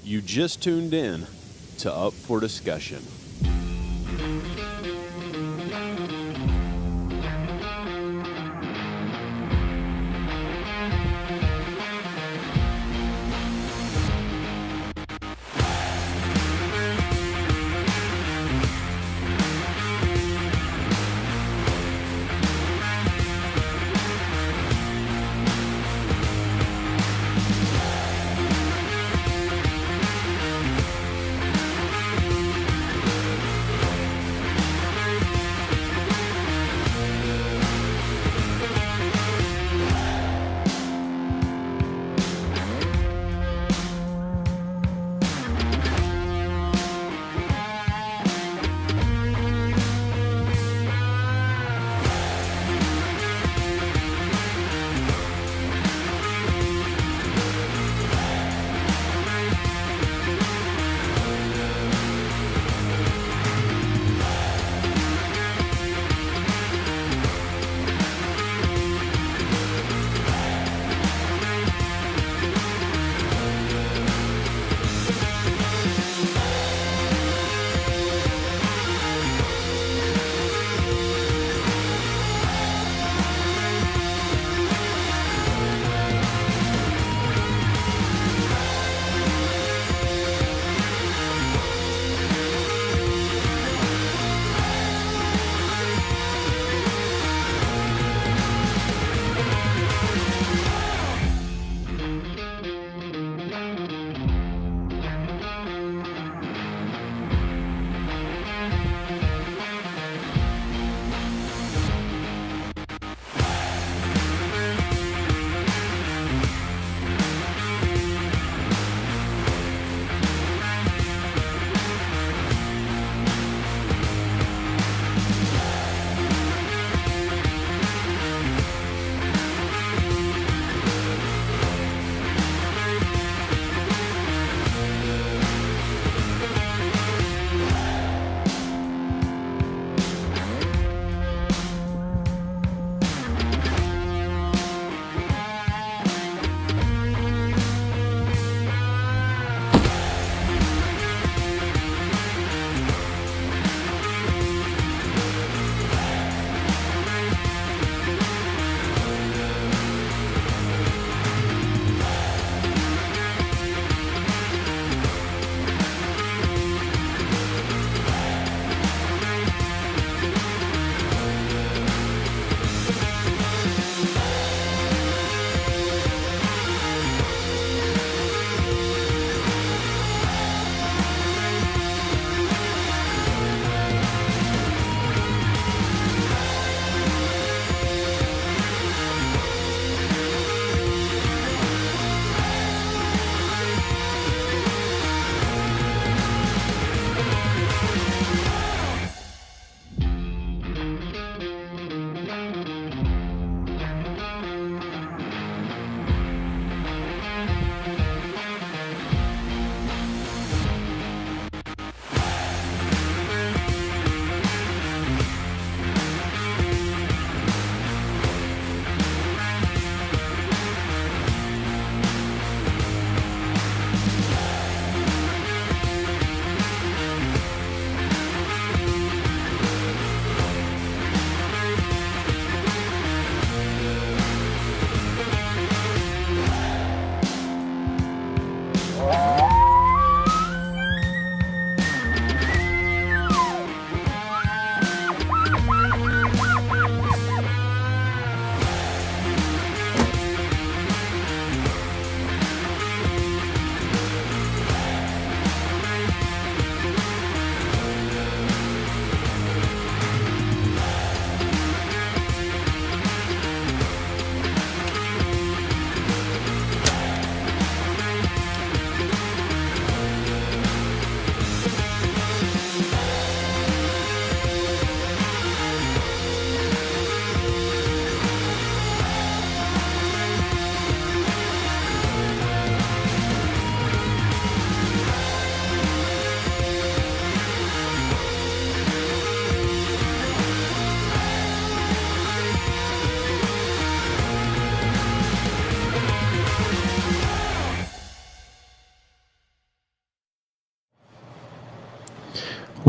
You just tuned in to Up for Discussion.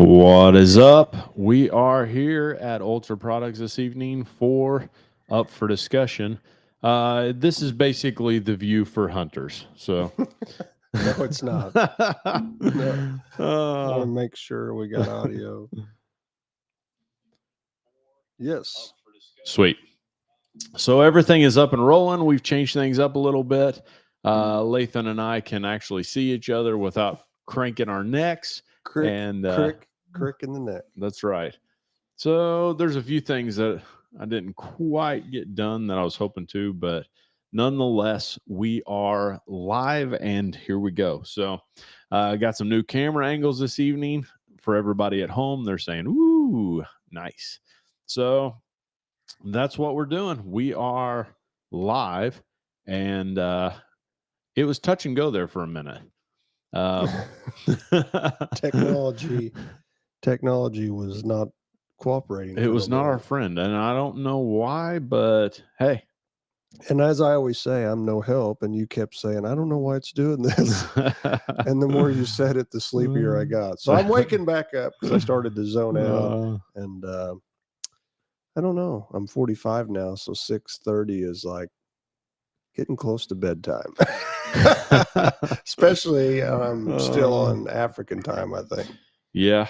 What is up? We are here at Ultra Products this evening for Up for Discussion. This is basically the view for hunters. So, No, it's not. No. I want to make sure we got audio. Yes. Sweet. So everything is up and rolling. We've changed things up a little bit. Lathan and I can actually see each other without cranking our necks. Crick, And crick in the neck. That's right. So there's a few things that I didn't quite get done that I was hoping to, but nonetheless, we are live and here we go. So I got some new camera angles this evening for everybody at home. They're saying, ooh, nice. So that's what we're doing. We are live, and it was touch and go there for a minute. Technology was not cooperating. It was not our friend, and I don't know why, but hey. And as I always say, I'm no help, and you kept saying, I don't know why it's doing this. And the more you said it, the sleepier I got. So I'm waking back up because I started to zone out, and I don't know. I'm 45 now, so 6:30 is like getting close to bedtime. Especially I'm still on African time, I think. Yeah,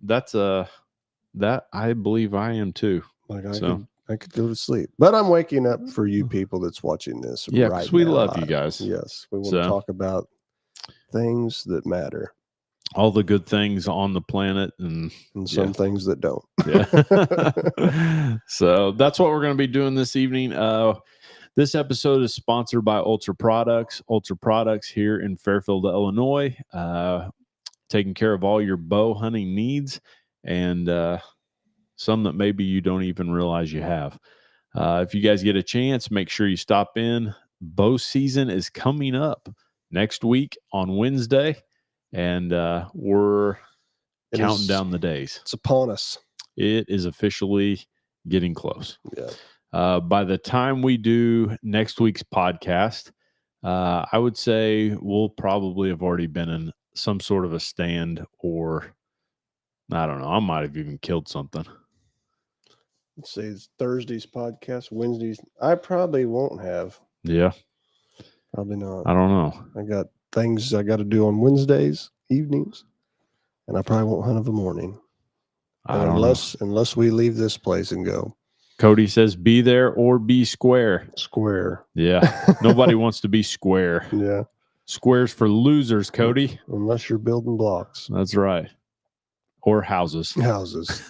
that's that I believe I am too. Like I could go to sleep, but I'm waking up for you people that's watching this. Yeah, because we love you guys. Yes, we want to talk about things that matter, all the good things on the planet, and some things that don't. Yeah. So that's what we're going to be doing this evening. This episode is sponsored by Ultra Products. Ultra Products here in Fairfield, Illinois, taking care of all your bow hunting needs and some that maybe you don't even realize you have. If you guys get a chance, make sure you stop in. Bow season is coming up next week on Wednesday, and we're counting down the days. It's upon us. It is officially getting close. Yeah. By the time we do next week's podcast, I would say we'll probably have already been in some sort of a stand, or I don't know. I might have even killed something. Let's say it's Thursday's podcast, Wednesdays. I probably won't have. Yeah. Probably not. I don't know. I got things I got to do on Wednesdays evenings, and I probably won't hunt of a morning. Unless we leave this place and go. Cody says, be there or be square. Square. Yeah. Nobody wants to be square. Yeah. Square's for losers, Cody. Unless you're building blocks. That's right. Or houses. Houses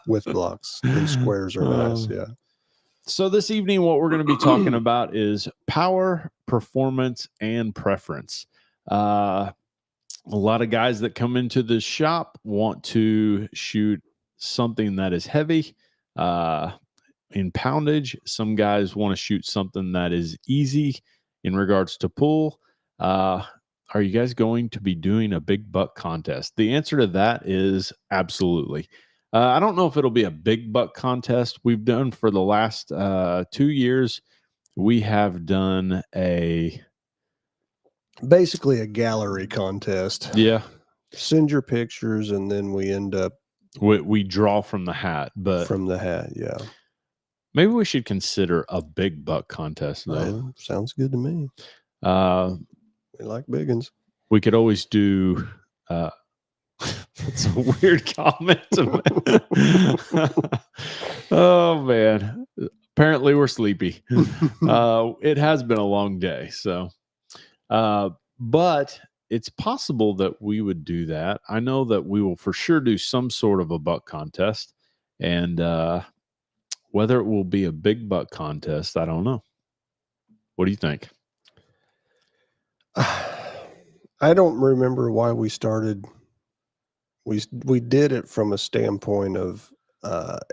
with blocks. And squares are nice. Yeah. So this evening, what we're going to be talking about is power, performance, and preference. A lot of guys that come into this shop want to shoot something that is heavy in poundage. Some guys want to shoot something that is easy in regards to pull. Are you guys going to be doing a big buck contest? The answer to that is absolutely. I don't know if it'll be a big buck contest. We've done for the last 2 years. We have done basically a gallery contest. Yeah. Send your pictures, and then we end up. We draw from the hat, but from the hat, yeah. Maybe we should consider a big buck contest, though. Sounds good to me. We like big ones. We could always do. That's a weird comment. Oh man! Apparently we're sleepy. It has been a long day, so. But it's possible that we would do that. I know that we will for sure do some sort of a buck contest, and whether it will be a big buck contest, I don't know. What do you think? I don't remember why we started. We did it from a standpoint of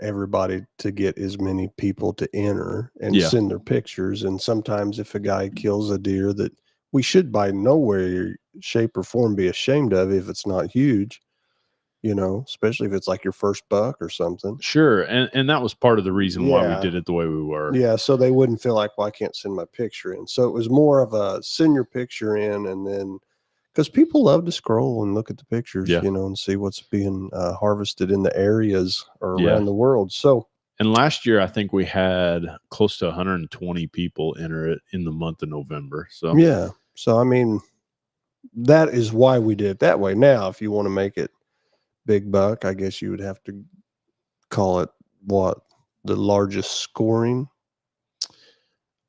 everybody to get as many people to enter and send their pictures. And sometimes if a guy kills a deer that we should by no way, shape, or form be ashamed of if it's not huge, especially if it's like your first buck or something. Sure. And that was part of the reason why we did it the way we were. Yeah. So they wouldn't feel like, well, I can't send my picture in. So it was more of a send your picture in, and then because people love to scroll and look at the pictures, Yeah. and see what's being harvested in the areas or Yeah. around the world. So, And last year, I think we had close to 120 people enter it in the month of November. So yeah. So, I mean, that is why we did it that way. Now, if you want to make it big buck, I guess you would have to call it what? The largest scoring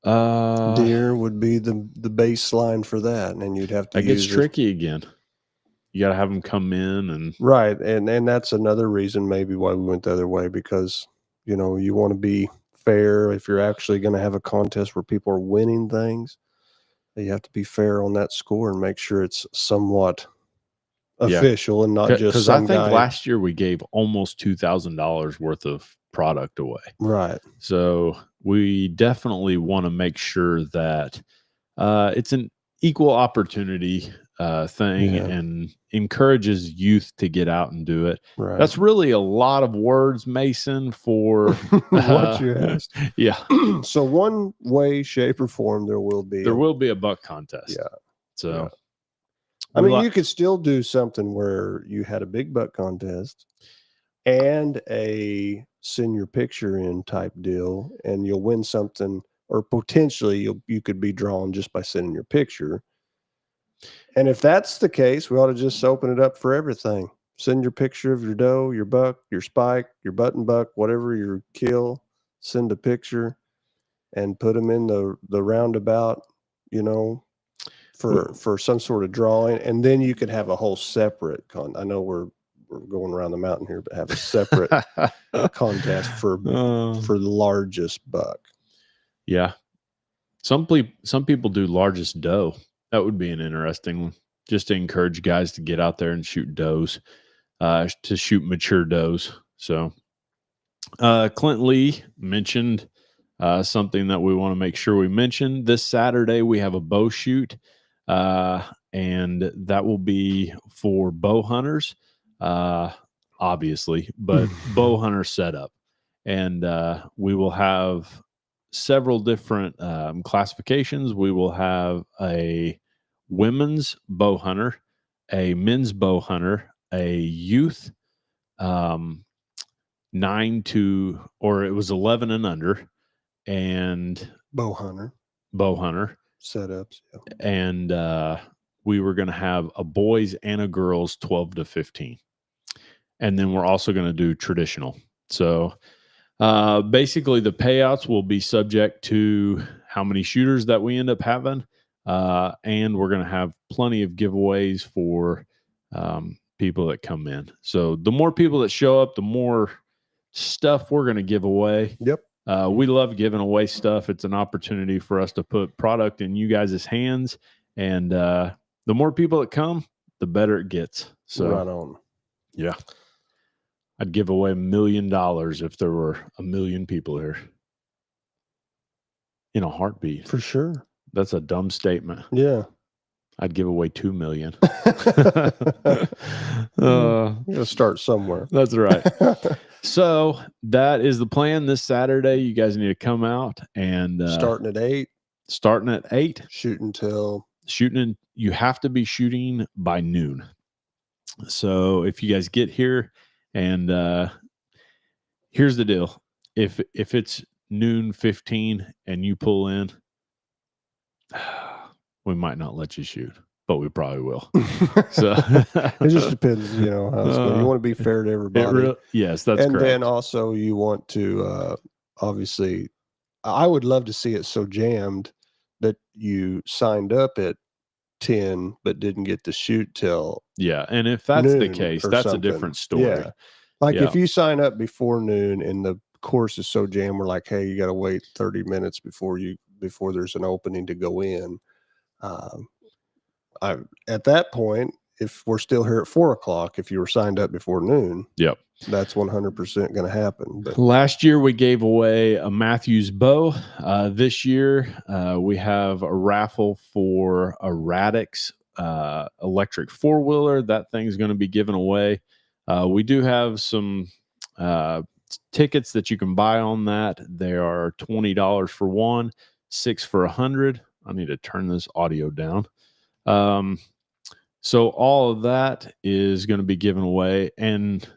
deer would be the baseline for that. And then you'd have to that gets use tricky again. You got to have them come in and right. And that's another reason maybe why we went the other way, because, you want to be fair. If you're actually going to have a contest where people are winning things, you have to be fair on that score and make sure it's somewhat official and not just because I some think guy. last year we gave almost $2,000 worth of product away. Right. So we definitely want to make sure that it's an equal opportunity thing and encourages youth to get out and do it. Right. That's really a lot of words, Mason, for what you asked. Yeah. So one way, shape, or form, there will be a buck contest. Yeah. So yeah. I mean, you could still do something where you had a big buck contest and a send your picture in type deal, and you'll win something, or potentially you could be drawn just by sending your picture. And if that's the case, we ought to just open it up for everything. Send your picture of your doe, your buck, your spike, your button buck, whatever your kill. Send a picture and put them in the roundabout, for some sort of drawing. And then you could have a whole separate I know we're going around the mountain here, but have a separate contest for the largest buck. Yeah. Some people do largest doe. That would be an interesting one, just to encourage guys to get out there and shoot does, to shoot mature does. So Clint Lee mentioned something that we want to make sure we mention. This Saturday we have a bow shoot, and that will be for bow hunters, obviously, but bow hunter setup. And we will have several different classifications. We will have a women's bow hunter, a men's bow hunter, a youth 9 to, or it was 11 and under, and bow hunter setups. Yeah. And we were going to have a boys and a girls 12 to 15. And then we're also going to do traditional. So basically the payouts will be subject to how many shooters that we end up having. And we're going to have plenty of giveaways for people that come in. So the more people that show up, the more stuff we're going to give away. Yep. We love giving away stuff. It's an opportunity for us to put product in you guys' hands. And the more people that come, the better it gets. So right on. Yeah. I'd give away $1 million if there were 1 million people here. In a heartbeat. For sure. That's a dumb statement. Yeah. I'd give away 2 million. You gotta start somewhere. That's right. So that is the plan this Saturday. You guys need to come out and starting at 8. Starting at 8. Shooting. You have to be shooting by noon. So if you guys get here, and here's the deal: if it's noon 15 and you pull in, we might not let you shoot, but we probably will. So it just depends, how it's going. You want to be fair to everybody. Yes, that's and correct. Then also you want to obviously, I would love to see it so jammed that you signed up at 10 but didn't get to shoot till and if that's the case, that's something. A different story. Yeah. If you sign up before noon and the course is so jammed, we're like, hey, you got to wait 30 minutes before there's an opening to go in. At that point, if we're still here at 4:00, if you were signed up before noon, that's 100% going to happen. But last year we gave away a Matthews bow. This year we have a raffle for a Radix electric 4-wheeler. That thing's going to be given away. We do have some tickets that you can buy on that. They are $20 for one, $6 for 100. I need to turn this audio down. So all of that is going to be given away. And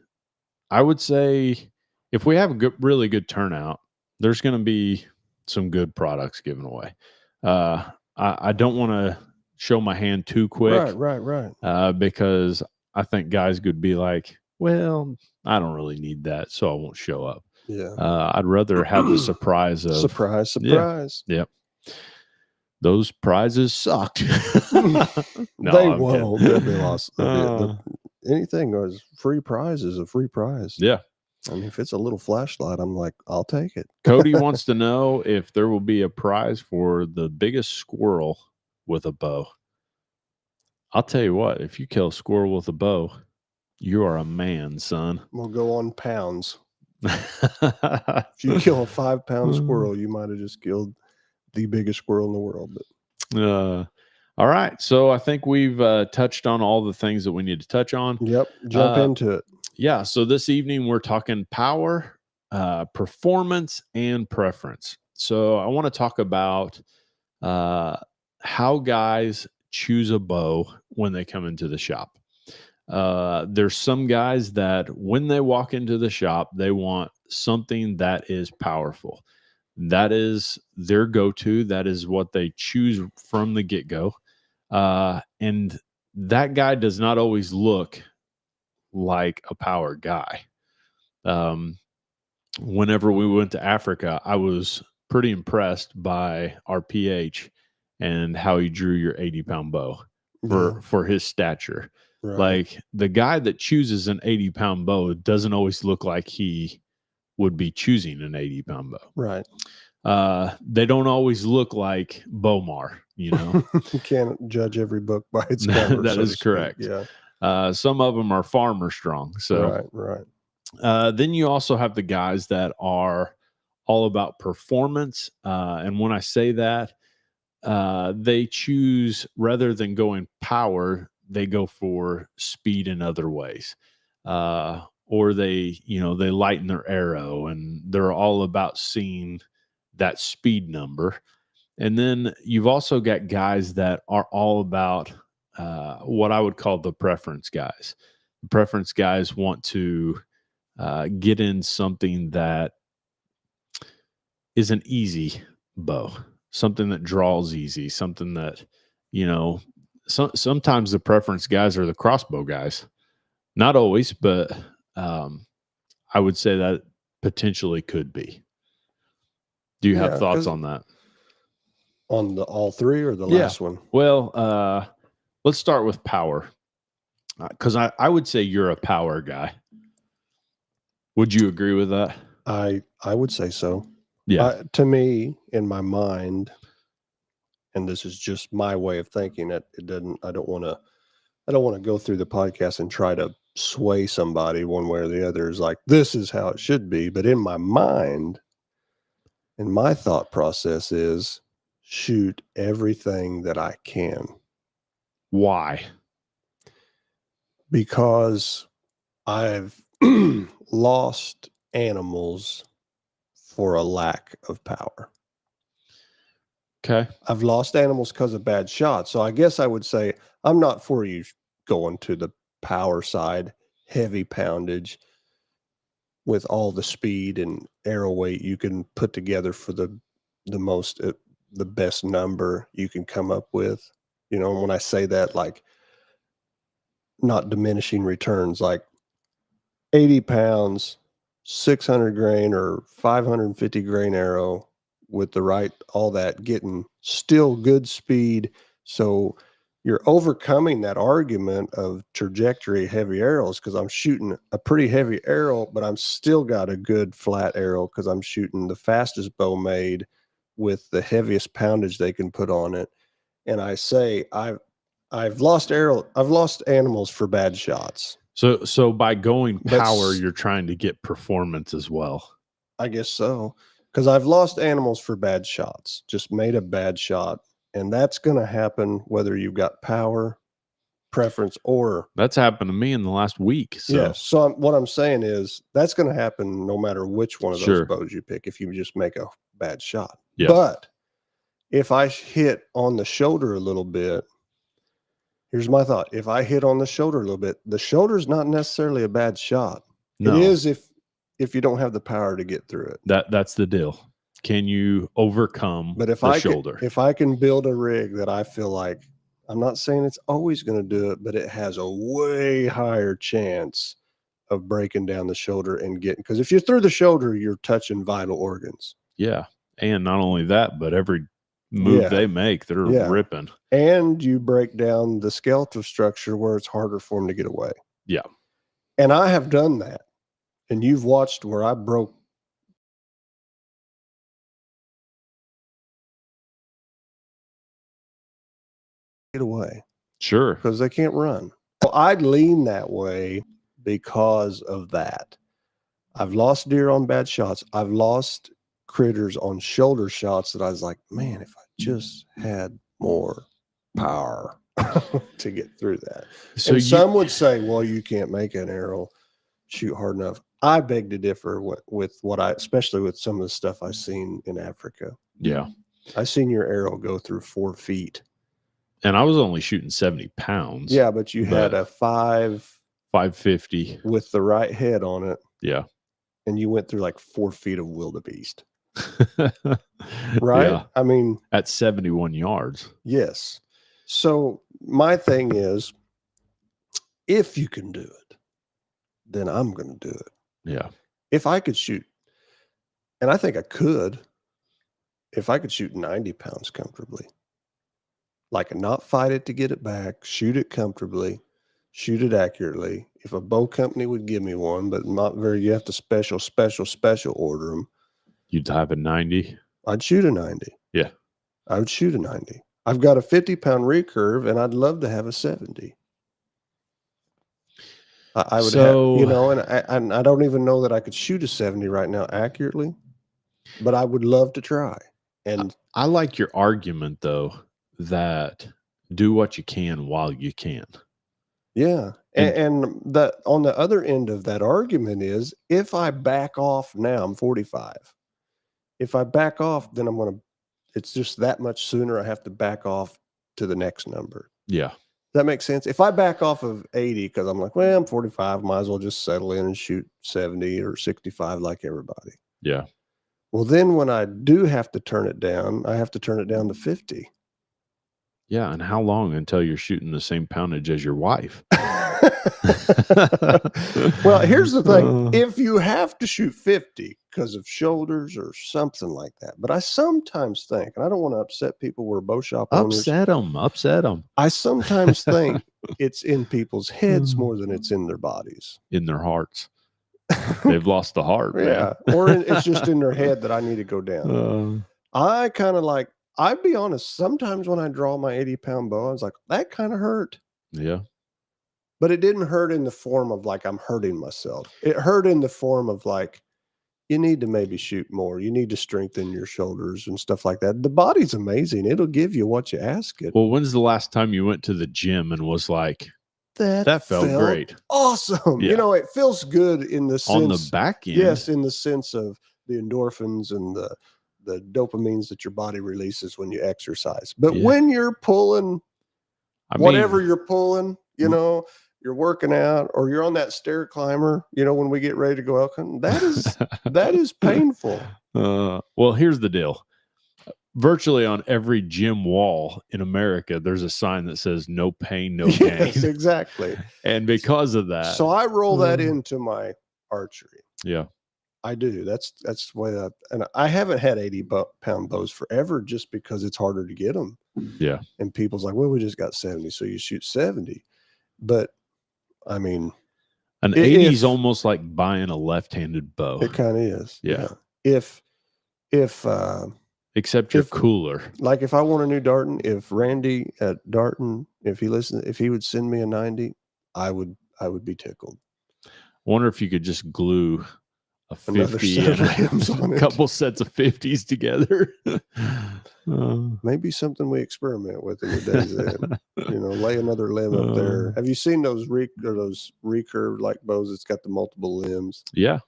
I would say if we have a really good turnout, there's going to be some good products given away. I don't want to show my hand too quick. Right. Because I think guys could be like, well, I don't really need that, so I won't show up. Yeah. I'd rather have the surprise of surprise. Yep. Those prizes sucked. No, they I'm won't. kidding. They'll be lost. Anything is free prize is a free prize. Yeah. I mean, if it's a little flashlight, I'm like, I'll take it. Cody wants to know if there will be a prize for the biggest squirrel with a bow. I'll tell you what, if you kill a squirrel with a bow, you are a man, son. We'll go on pounds. If you kill a 5-pound squirrel, you might have just killed the biggest squirrel in the world. But all right, so I think we've touched on all the things that we need to touch on. Yep, jump into it. Yeah, so this evening we're talking power, performance, and preference. So I want to talk about how guys choose a bow when they come into the shop. There's some guys that when they walk into the shop, they want something that is powerful. That is their go-to. That is what they choose from the get-go. And that guy does not always look like a power guy. Whenever we went to Africa, I was pretty impressed by our PH and how he drew your 80-pound bow for his stature. Right. Like the guy that chooses an 80-pound bow doesn't always look like he would be choosing an 80-pound bow. Right. They don't always look like Bomar, you know. You can't judge every book by its cover. That is correct. Yeah. Some of them are farmer strong. So right. Then you also have the guys that are all about performance. And when I say that, they choose, rather than going power, they go for speed in other ways. Or they lighten their arrow, and they're all about seeing that speed number. And then you've also got guys that are all about what I would call the preference guys. The preference guys want to get in something that is an easy bow, something that draws easy, something that, sometimes the preference guys are the crossbow guys. Not always, but I would say that potentially could be. Do you have thoughts on that? On the all three or the last one? Well, let's start with power, because I would say you're a power guy. Would you agree with that? I would say so. Yeah. To me, in my mind, and this is just my way of thinking, I don't want to go through the podcast and try to sway somebody one way or the other. Is like, this is how it should be. But in my mind, and my thought process is shoot everything that I can. Why? Because I've lost animals for a lack of power. Okay. I've lost animals because of bad shots. So I guess I would say I'm not for you going to the power side, heavy poundage with all the speed and arrow weight you can put together for the best number you can come up with. When I say that, like, not diminishing returns, like 80 pounds, 600 grain or 550 grain arrow with the right, all that, getting still good speed. So you're overcoming that argument of trajectory heavy arrows, because I'm shooting a pretty heavy arrow, but I'm still got a good flat arrow because I'm shooting the fastest bow made with the heaviest poundage they can put on it. And I say I've lost animals for bad shots. So by going power, you're trying to get performance as well. I guess so, because I've lost animals for bad shots, just made a bad shot. And that's going to happen whether you've got power, preference, or... That's happened to me in the last week. So. Yeah. So what I'm saying is that's going to happen no matter which one of those bows you pick, if you just make a bad shot. Yeah. But if I hit on the shoulder a little bit Here's my thought. If I hit on the shoulder a little bit, the shoulder's not necessarily a bad shot. No, It is if you don't have the power to get through it. that's the deal. Can you overcome But if the I shoulder? if I can build a rig that I feel like, I'm not saying it's always going to do it, but it has a way higher chance of breaking down the shoulder and getting, because if you're through the shoulder, you're touching vital organs. Yeah. And not only that, but every move they make, they're ripping. And you break down the skeletal structure where it's harder for them to get away. Yeah. And I have done that. And you've watched where I broke get away. Sure. Because they can't run. Well, I lean that way because of that. I've lost deer on bad shots. I've lost critters on shoulder shots that I was like, man, if I just had more power to get through that. So some would say, well, you can't make an arrow shoot hard enough. I beg to differ with what especially with some of the stuff I've seen in Africa. Yeah. I seen your arrow go through 4 feet. And I was only shooting 70 pounds. Yeah, but you had a 550 with the right head on it. Yeah. And you went through like 4 feet of wildebeest. Right? Yeah. I mean, at 71 yards. Yes. So my thing is, if you can do it, then I'm going to do it. Yeah. If I could shoot, and I think I could, if I could shoot 90 pounds comfortably, like not fight it to get it back, shoot it comfortably, shoot it accurately. If a bow company would give me one, but not very, you have to special order them. You'd have a 90? I'd shoot a 90. Yeah. I would shoot a 90. I've got a 50-pound recurve, and I'd love to have a 70. I would have, you know, and I don't even know that I could shoot a 70 right now accurately, but I would love to try. And I like your argument, though, that do what you can while you can. Yeah. And that on the other end of that argument is, if I back off now, I'm 45. If I back off, then it's just that much sooner I have to back off to the next number. Yeah. That makes sense. If I back off of 80, because I'm like, well, I'm 45, might as well just settle in and shoot 70 or 65 like everybody. Yeah. Well, then when I do have to turn it down, I have to turn it down to 50. Yeah. And how long until you're shooting the same poundage as your wife? Well, here's the thing. If you have to shoot 50 because of shoulders or something like that, but I sometimes think, and I don't want to upset people who are bow shop owners. Upset them. I sometimes think it's in people's heads more than it's in their bodies. In their hearts. They've lost the heart. Yeah. Or it's just in their head that I need to go down. I kind of like, I'd be honest, sometimes when I draw my 80-pound bow, I was like, that kind of hurt. Yeah. But it didn't hurt in the form of like I'm hurting myself. It hurt in the form of like, you need to maybe shoot more. You need to strengthen your shoulders and stuff like that. The body's amazing. It'll give you what you ask it. Well, when's the last time you went to the gym and was like, that felt great? Awesome. Yeah. You know, it feels good in the sense. On the back end. Yes, in the sense of the endorphins and the dopamines that your body releases when you exercise. But when you're pulling, whatever you're pulling, you know, you're working out or you're on that stair climber, you know, when we get ready to go elk hunting, that is painful. Well, here's the deal. Virtually on every gym wall in America, there's a sign that says no pain, no gain. Yes, exactly. And because of that. So I roll that into my archery. Yeah. I do. That's the way and I haven't had 80-pound bows forever just because it's harder to get them. Yeah. And people's like, well, we just got 70. So you shoot 70. But I mean, an 80 is almost like buying a left-handed bow. It kind of is. Yeah. Except you're cooler. Like if I want a new Darton, if Randy at Darton, if he would send me a 90, I would be tickled. I wonder if you could just glue a 50 and a couple sets of 50s together. Maybe something we experiment with in the days ahead. You know, lay another limb up there. Have you seen those recurve like bows? It's got the multiple limbs. Yeah.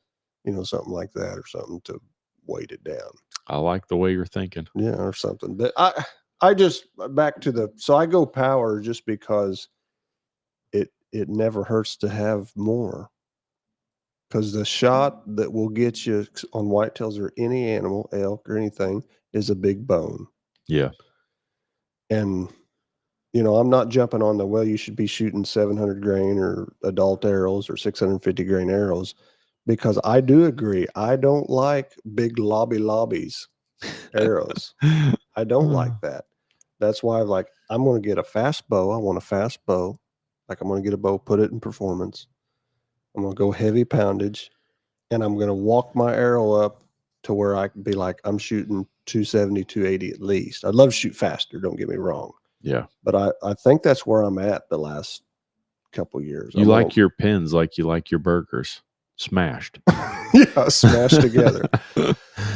You know, something like that or something to weight it down. I like the way you're thinking. Yeah, or something. But I just back to the so I go power just because it never hurts to have more. Because the shot that will get you on whitetails or any animal, elk or anything, is a big bone. Yeah. And I'm not jumping on well, you should be shooting 700 grain or adult arrows or 650 grain arrows, because I do agree. I don't like big lobbies arrows. I don't like that. That's why I'm going to get a fast bow. I want a fast bow. Like I'm going to get a bow, put it in performance. I'm going to go heavy poundage, and I'm going to walk my arrow up to where I can be like, I'm shooting 270, 280 at least. I'd love to shoot faster. Don't get me wrong. Yeah. But I think that's where I'm at the last couple of years. You like your pins like you like your burgers, smashed. Yeah, smashed together.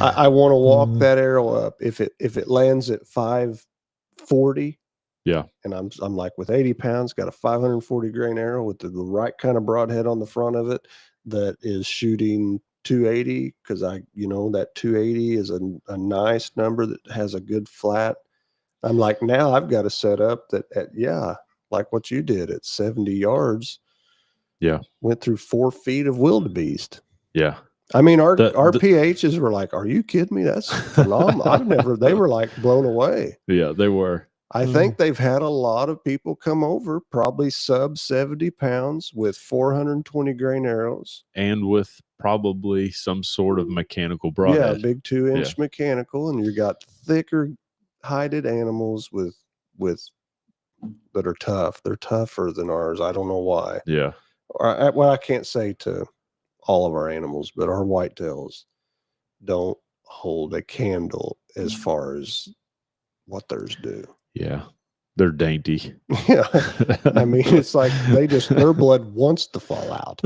I want to walk that arrow up. If it lands at 540, yeah, and I'm like, with 80 pounds, got a 540 grain arrow with the right kind of broadhead on the front of it that is shooting 280, because that 280 is a nice number that has a good flat. I'm like, now I've got to set up that like what you did at 70 yards. Yeah. Went through 4 feet of wildebeest. Yeah. I mean, our PHs were like, are you kidding me? That's phenomenal. They were like blown away. Yeah, they were. I think they've had a lot of people come over, probably sub 70 pounds with 420 grain arrows. And with probably some sort of mechanical broadhead. Yeah, big 2-inch mechanical. And you got thicker hided animals with that are tough. They're tougher than ours. I don't know why. Yeah. Well, I can't say to all of our animals, but our whitetails don't hold a candle as far as what theirs do. Yeah. They're dainty. Yeah. I mean, it's like their blood wants to fall out.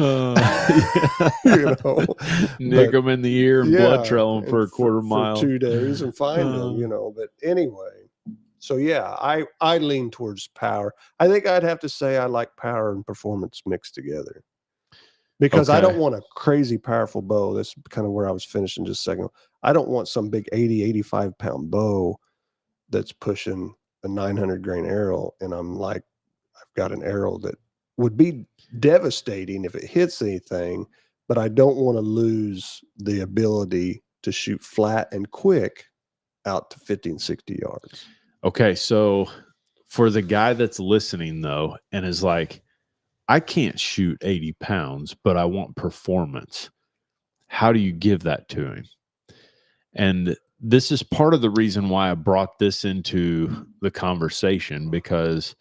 Nick them in the ear and blood trail them for a quarter mile. For 2 days and find them, but anyway. So yeah, I lean towards power. I think I'd have to say I like power and performance mixed together. Because I don't want a crazy powerful bow. That's kind of where I was finishing just a second. I don't want some big 80, 85 pound bow that's pushing a 900 grain arrow. And I'm like, I've got an arrow that would be devastating if it hits anything, but I don't want to lose the ability to shoot flat and quick out to 50 and 60 yards. Okay. So for the guy that's listening though, and is like, I can't shoot 80 pounds, but I want performance. How do you give that to him? And this is part of the reason why I brought this into the conversation, because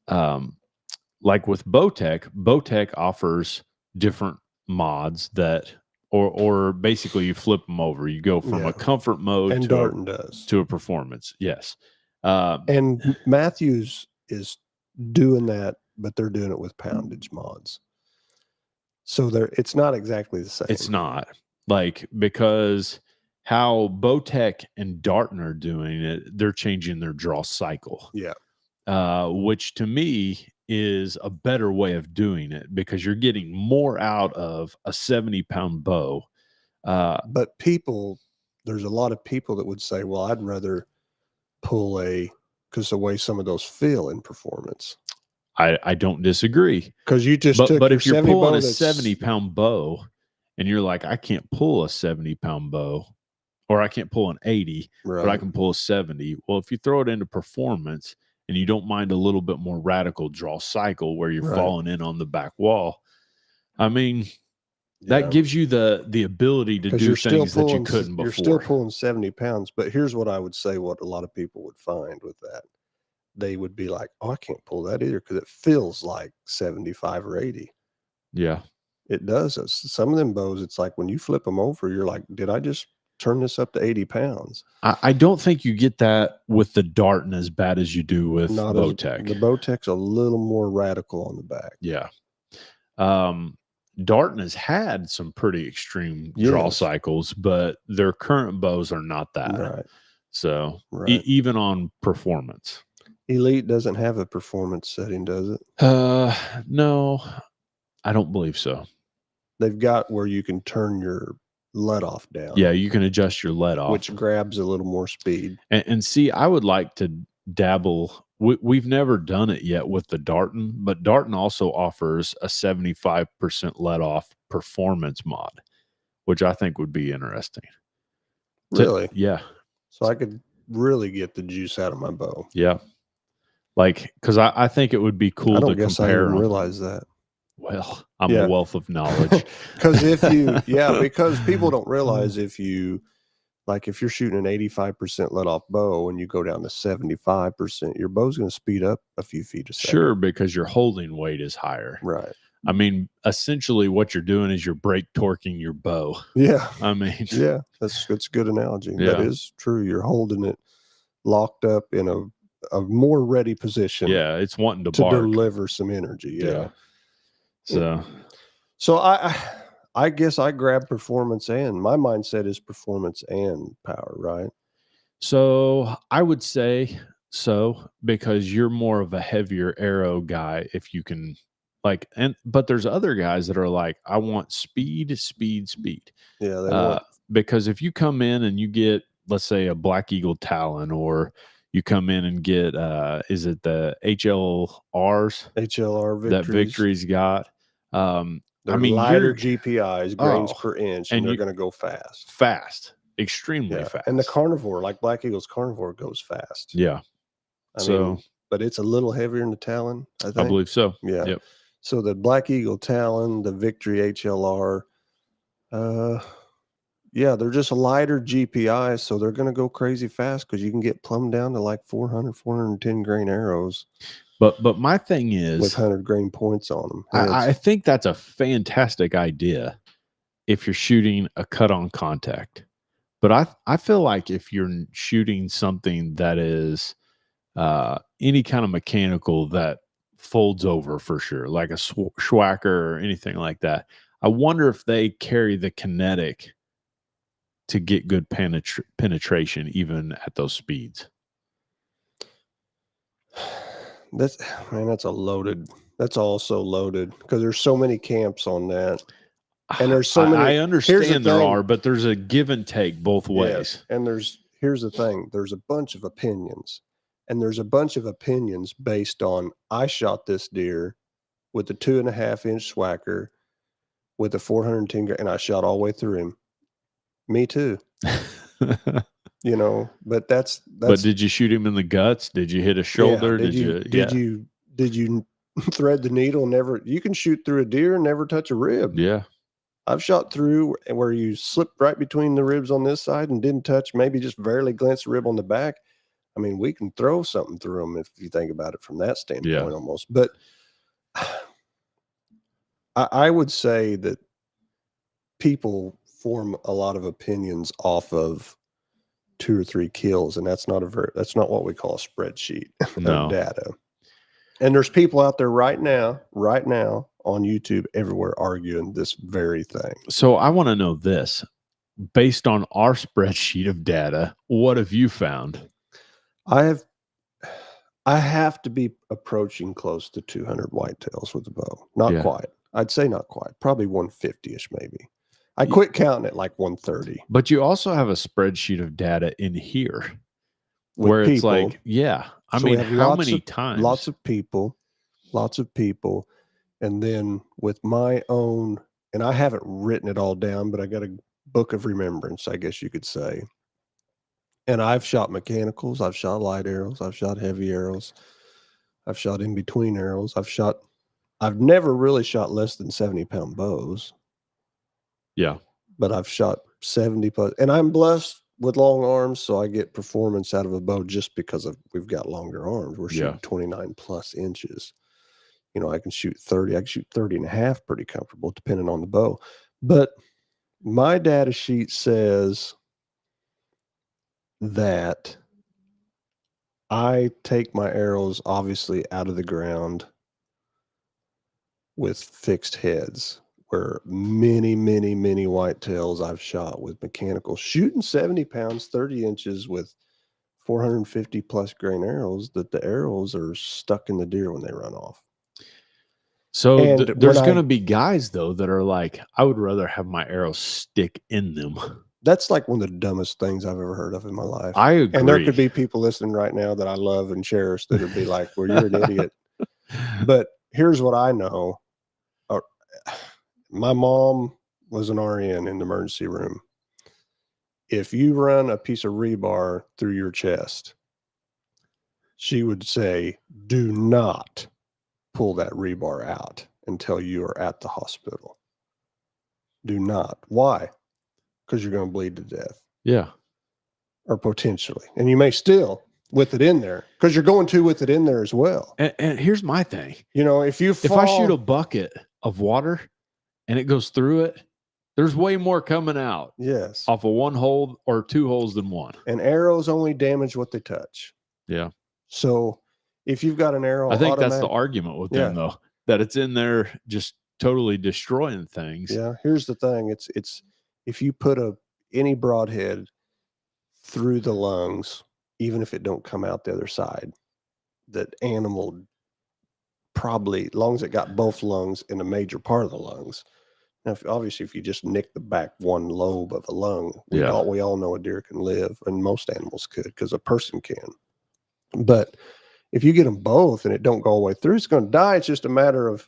like with Bowtech offers different mods that, or basically you flip them over. You go from a comfort mode and Darton does to a performance. Yes. And Matthews is doing that, but they're doing it with poundage mods. So it's not exactly the same. It's not because how Bowtech and Darton are doing it, they're changing their draw cycle. Yeah. Which to me is a better way of doing it, because you're getting more out of a 70-pound bow. But there's a lot of people that would say, well, I'd rather pull because the way some of those feel in performance. I don't disagree. Because you just but if you're pulling a 70-pound bow and you're like, I can't pull a 70-pound bow, or I can't pull an 80, but I can pull a 70. Well, if you throw it into performance and you don't mind a little bit more radical draw cycle where you're falling in on the back wall, I mean, that gives you the ability to do things that you couldn't before. You're still pulling 70 pounds, but here's what I would say, what a lot of people would find with that. They would be like, oh, I can't pull that either because it feels like 75 or 80. Yeah. It does. Some of them bows, it's like when you flip them over, you're like, did I just turn this up to 80 pounds? I don't think you get that with the Darton as bad as you do with Bowtech. The Bowtech's a little more radical on the back. Yeah. Darton has had some pretty extreme draw cycles, but their current bows are not that. Right. So even on performance. Elite doesn't have a performance setting, does it? No, I don't believe so. They've got where you can turn your let off down. Yeah, you can adjust your let off, which grabs a little more speed. And see, I would like to dabble. We've never done it yet with the Darton, but Darton also offers a 75% let off performance mod, which I think would be interesting. Really? Yeah. So I could really get the juice out of my bow. Yeah. Like, because I think it would be cool I don't to guess I compare even 'em. realize that. Well, I'm a wealth of knowledge. Because because people don't realize if you're shooting an 85% let off bow and you go down to 75%, your bow's going to speed up a few feet a second. Sure, because your holding weight is higher. Right. I mean, essentially what you're doing is you're brake torquing your bow. Yeah. I mean, yeah, that's a good analogy. Yeah. That is true. You're holding it locked up in a more ready position. Yeah, it's wanting to bark. Deliver some energy. Yeah. So I guess I grab performance, and my mindset is performance and power, right? So I would say so, because you're more of a heavier arrow guy if you can, like, but there's other guys that are like, I want speed. Yeah, they want. Because if you come in and you get, let's say, a Black Eagle Talon, or you come in and get is it the HLR that Victory's got? They're lighter GPIs, grains per inch, and they're going to go fast. Extremely fast. And the Carnivore, like Black Eagle's Carnivore, goes fast. Yeah. I mean, but it's a little heavier than the Talon, I think. I believe so. Yeah. Yep. So the Black Eagle Talon, the Victory HLR, yeah, they're just a lighter GPI, so they're going to go crazy fast because you can get plumbed down to like 400, 410 grain arrows. But my thing is, with 100 grain points on them. I think that's a fantastic idea if you're shooting a cut-on contact. But I feel like if you're shooting something that is any kind of mechanical that folds over for sure, like a Schwacker or anything like that, I wonder if they carry the kinetic to get good penetration even at those speeds. That's also loaded because there's so many camps on that. And there's so many. I understand there are, but there's a give and take both ways. And here's the thing. There's a bunch of opinions. And there's a bunch of opinions based on, I shot this deer with a 2.5-inch Schwacker with a 410 grain, and I shot all the way through him. Me too. But that's. But did you shoot him in the guts? Did you hit a shoulder? Yeah. Did you thread the needle? You can shoot through a deer and never touch a rib. Yeah. I've shot through where you slipped right between the ribs on this side and didn't touch, maybe just barely glanced the rib on the back. I mean, we can throw something through them if you think about it from that standpoint almost. But I would say that people form a lot of opinions off of 2 or 3 kills, and that's not what we call a spreadsheet of data. And there's people out there right now on YouTube everywhere arguing this very thing. So I want to know this. Based on our spreadsheet of data, what have you found? I have to be approaching close to 200 whitetails with the bow. Not quite. I'd say not quite. Probably 150-ish maybe. I quit counting at like 130. But you also have a spreadsheet of data in here where it's like, I mean, how many times? Lots of people. And then with my own, and I haven't written it all down, but I got a book of remembrance, I guess you could say. And I've shot mechanicals, I've shot light arrows, I've shot heavy arrows, I've shot in between arrows, I've never really shot less than 70-pound bows. Yeah. But I've shot 70 plus, and I'm blessed with long arms, so I get performance out of a bow just because we've got longer arms. We're shooting 29 plus inches. I can shoot 30. I can shoot 30 and a half pretty comfortable, depending on the bow. But my data sheet says that I take my arrows obviously out of the ground with fixed heads, where many, many, many whitetails I've shot with mechanical, shooting 70 pounds, 30 inches with 450 plus grain arrows, that the arrows are stuck in the deer when they run off. So there's going to be guys, though, that are like, I would rather have my arrows stick in them. That's like one of the dumbest things I've ever heard of in my life. I agree. And there could be people listening right now that I love and cherish that would be like, well, you're an idiot. But here's what I know. My mom was an RN in the emergency room. If you run a piece of rebar through your chest, she would say, do not pull that rebar out until you are at the hospital. Do not. Why? Because you're going to bleed to death. Yeah. Or potentially. And you may still with it in there, because you're going to with it in there as well. And here's my thing. You know, if I shoot a bucket of water and it goes through it, there's way more coming out. Yes. Off of one hole or two holes than one. And arrows only damage what they touch. Yeah. So if you've got an arrow, I think that's the argument with them, though, that it's in there just totally destroying things. Yeah. Here's the thing. It's if you put any broadhead through the lungs, even if it don't come out the other side, that animal probably, as long as it got both lungs in a major part of the lungs. Now, obviously, if you just nick the back one lobe of a lung, we all know a deer can live, and most animals could, because a person can. But if you get them both and it don't go all the way through, it's going to die. It's just a matter of,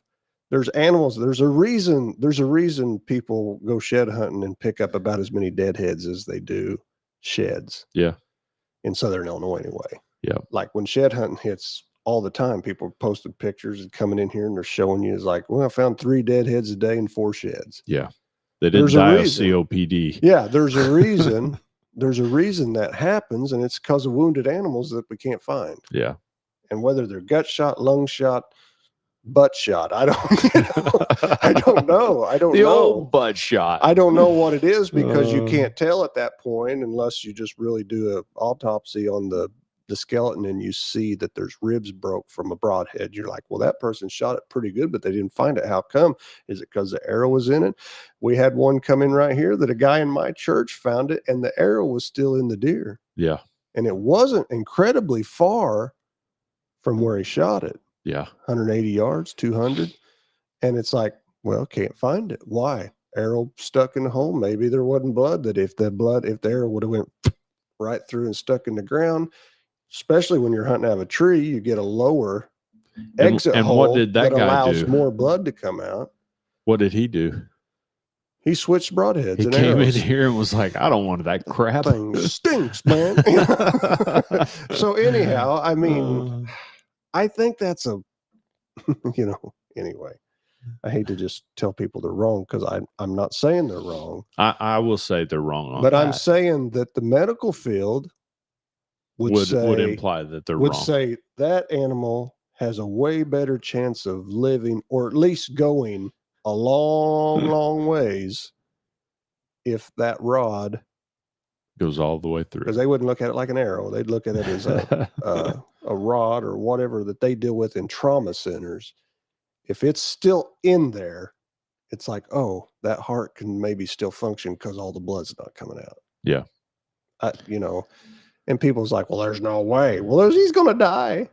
there's animals. There's a reason people go shed hunting and pick up about as many deadheads as they do sheds. Yeah. In Southern Illinois, anyway. Yeah. Like when shed hunting hits all the time, people are posting pictures and coming in here and they're showing you, is like, well, I found 3 deadheads a day in 4 sheds. Yeah. They didn't die of COPD. Yeah. There's a reason. There's a reason that happens, and it's because of wounded animals that we can't find. Yeah. And whether they're gut shot, lung shot, butt shot, I don't know. The old butt shot. I don't know what it is, because you can't tell at that point unless you just really do an autopsy on the skeleton and you see that there's ribs broke from a broadhead. You're like, well, that person shot it pretty good, but they didn't find it. How come? Is it because the arrow was in it? We had one come in right here that a guy in my church found it, and the arrow was still in the deer. Yeah. And it wasn't incredibly far from where he shot it. Yeah. 180 yards, 200. And it's like, well, can't find it. Why? Arrow stuck in the hole. Maybe there wasn't blood, that if the arrow would have went right through and stuck in the ground, especially when you're hunting out of a tree, you get a lower exit hole. What did that guy allows do? More blood to come out. What did he do? He switched broadheads. He came in here and was like, I don't want that crap. Thing stinks, man. So anyhow, I mean, I think that's anyway, I hate to just tell people they're wrong, because I'm not saying they're wrong. I will say they're wrong on but that. I'm saying that the medical field would imply that they're would wrong. say that animal has a way better chance of living, or at least going a long, long ways, if that rod goes all the way through. Because they wouldn't look at it like an arrow. They'd look at it as a rod or whatever that they deal with in trauma centers. If it's still in there, it's like, oh, that heart can maybe still function because all the blood's not coming out. Yeah. And people's like, well, there's no way. Well, he's going to die.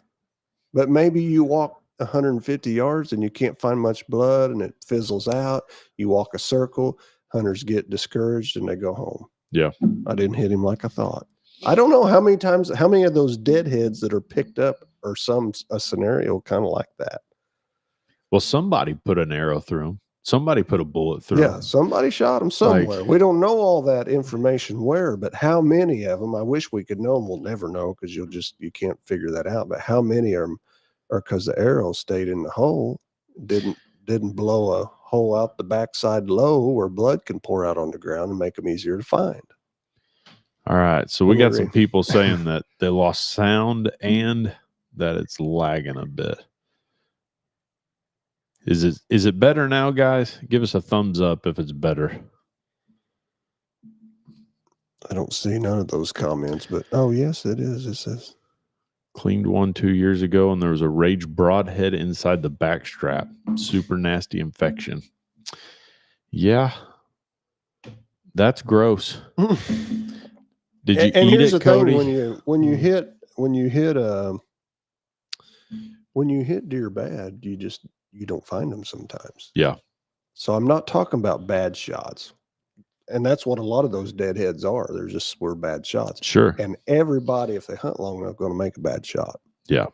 But maybe you walk 150 yards and you can't find much blood and it fizzles out. You walk a circle, hunters get discouraged and they go home. Yeah. I didn't hit him like I thought. I don't know how many of those deadheads that are picked up are a scenario kind of like that. Well, somebody put an arrow through him. Somebody put a bullet through him. Yeah, somebody shot him somewhere. We don't know all that information where, but how many of them, I wish we could know, and we'll never know, because you can't figure that out. But how many are because the arrow stayed in the hole, didn't blow a hole out the backside low where blood can pour out on the ground and make them easier to find. All right. So we got some people saying that they lost sound and that it's lagging a bit. Is it better now, guys? Give us a thumbs up if it's better. I don't see none of those comments, but oh yes, it is. It says cleaned one 2 years ago, and there was a rage broadhead inside the back strap. Super nasty infection. Yeah, that's gross. Did you eat it, Cody? When you hit deer bad, you don't find them sometimes. Yeah. So I'm not talking about bad shots. and that's what a lot of those deadheads are. We're bad shots. Sure. And everybody, if they hunt long enough, going to make a bad shot. Yeah.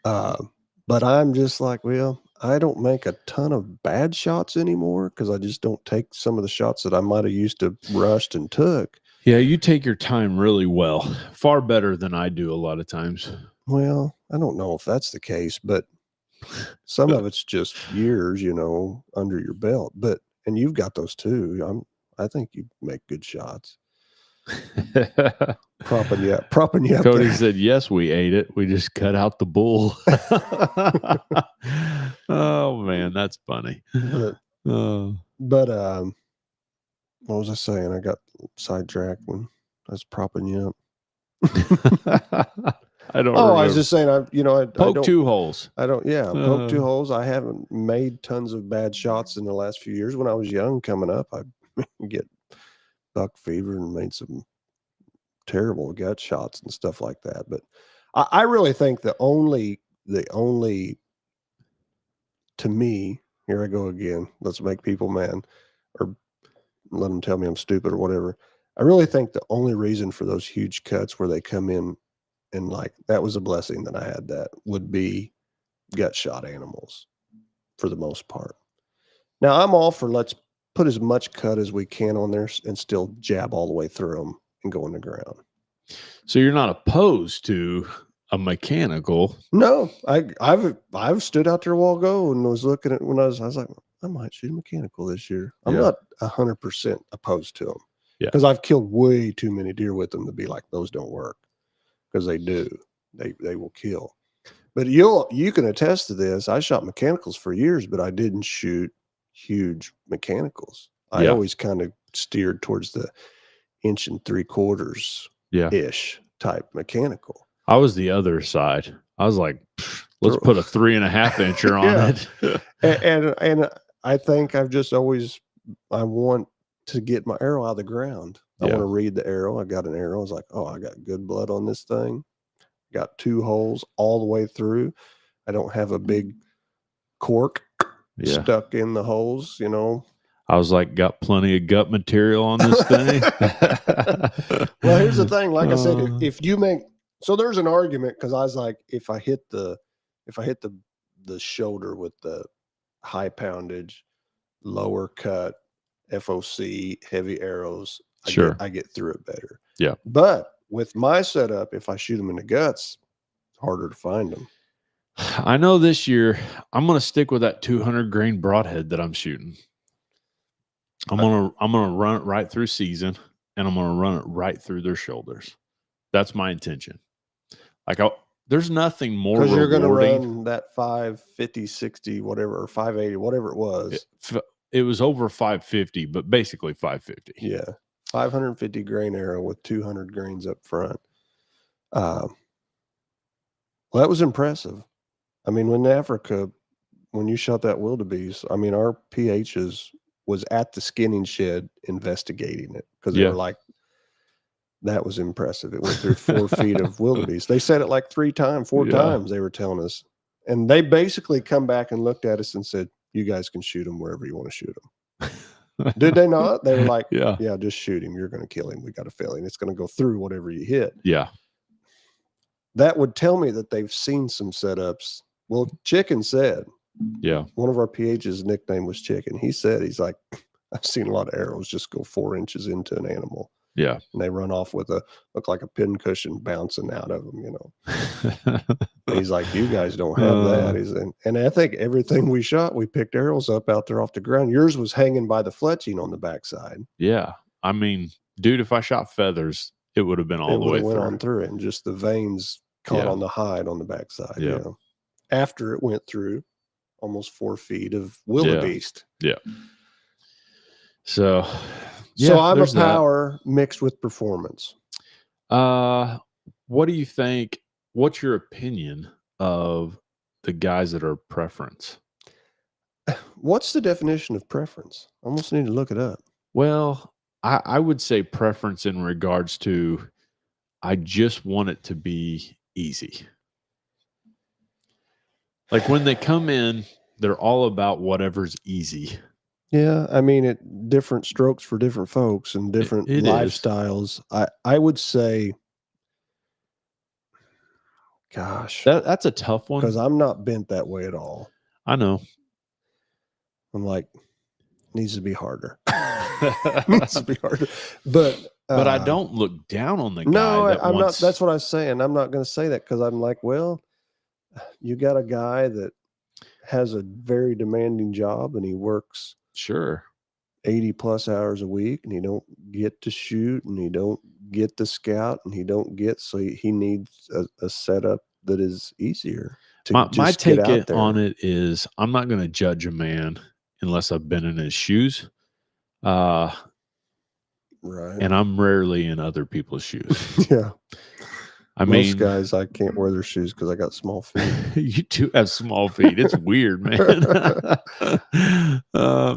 But I'm just like, well, I don't make a ton of bad shots anymore because I just don't take some of the shots that I might have used to rushed and took. Yeah, you take your time really well, far better than I do a lot of times. Well, I don't know if that's the case, but some of it's just years, under your belt. And you've got those too. I think you make good shots. Propping you up. Cody said, yes, we ate it. We just cut out the bull. Oh man, that's funny. But what was I saying? I got sidetracked when I was propping you up. I don't. Oh, remember. I was just saying. I poke two holes. I don't. Yeah, poke two holes. I haven't made tons of bad shots in the last few years. When I was young, coming up, I get buck fever and made some terrible gut shots and stuff like that. But I really think the only to me, here I go again. Let's make people mad or let them tell me I'm stupid or whatever. I really think the only reason for those huge cuts where they come in and like that was a blessing that I had that would be gut shot animals for the most part. Now I'm all for let's put as much cut as we can on there and still jab all the way through them and go in the ground. So you're not opposed to a mechanical? No, I've stood out there a while ago and was looking at when I was like, I might shoot a mechanical this year. I'm not 100% opposed to them. Yeah. Because I've killed way too many deer with them to be like, those don't work. Because they do. They will kill. But you can attest to this. I shot mechanicals for years, but I didn't shoot huge mechanicals. I always kind of steered towards the 1 3/4 ish type mechanical. I was the other side. I was like, let's put a 3.5 incher on it. And I think I've just always, I want to get my arrow out of the ground. I want to read the arrow. I got an arrow. I was like, oh, I got good blood on this thing. Got 2 holes all the way through. I don't have a big cork stuck in the holes, I was like, got plenty of gut material on this thing. Well, here's the thing. Like I said, if you make, so there's an argument because I was like, if I hit the shoulder with the high lower cut, FOC, heavy arrows, I get through it better. Yeah. But with my setup, if I shoot them in the guts, it's harder to find them. I know this year I'm going to stick with that 200 grain broadhead that I'm shooting. I'm going to run it right through season and I'm going to run it right through their shoulders. That's my intention. Like there's nothing more rewarding. Because you're going to run that 550, 60, whatever, or 580, whatever it was. It was over 550, but basically 550. Yeah. 550 grain arrow with 200 grains up front. Well, that was impressive. I mean, when Africa, when you shot that wildebeest, I mean, our PHs was at the skinning shed investigating it because they were like, that was impressive. It went through 4 feet of wildebeest. They said it like 4 times they were telling us. And they basically come back and looked at us and said, you guys can shoot them wherever you want to shoot them. Did they not? They were like, yeah, just shoot him. You're going to kill him. We got a feeling it's going to go through whatever you hit. Yeah. That would tell me that they've seen some setups. Well, Chicken said, one of our PH's nickname was Chicken. He said, he's like, I've seen a lot of arrows just go 4 inches into an animal. Yeah. And they run off with look like a pin cushion bouncing out of them, He's like, you guys don't have that. And I think everything we shot, we picked arrows up out there off the ground. Yours was hanging by the fletching on the backside. Yeah. I mean, dude, if I shot feathers, it would have been all the way through. It went on through it, and just the veins caught on the hide on the backside. Yeah. After it went through almost 4 feet of wildebeest. Yeah. So I'm a power mixed with performance. What do you think? What's your opinion of the guys that are preference? What's the definition of preference? I almost need to look it up. Well, I would say preference in regards to I just want it to be easy. Like when they come in, they're all about whatever's easy. Yeah, I mean, it different strokes for different folks and different it is. lifestyles. I would say, gosh, That's a tough one. because I'm not bent that way at all. I know. I'm like, needs to be harder. Needs to be harder. But I don't look down on the guy. no, that I'm wants, not. That's what I was saying. I'm not going to say that because I'm like, well, you got a guy that has a very demanding job and he works sure. 80 plus hours a week and he don't get to shoot and he don't get to scout and he don't get, so he needs a setup that is easier to My just take get out there. on it is I'm not going to judge a man unless I've been in his shoes. Right. And I'm rarely in other people's shoes. Yeah. I Most mean, guys, I can't wear their shoes because I got small feet. you do have small feet. It's weird, man.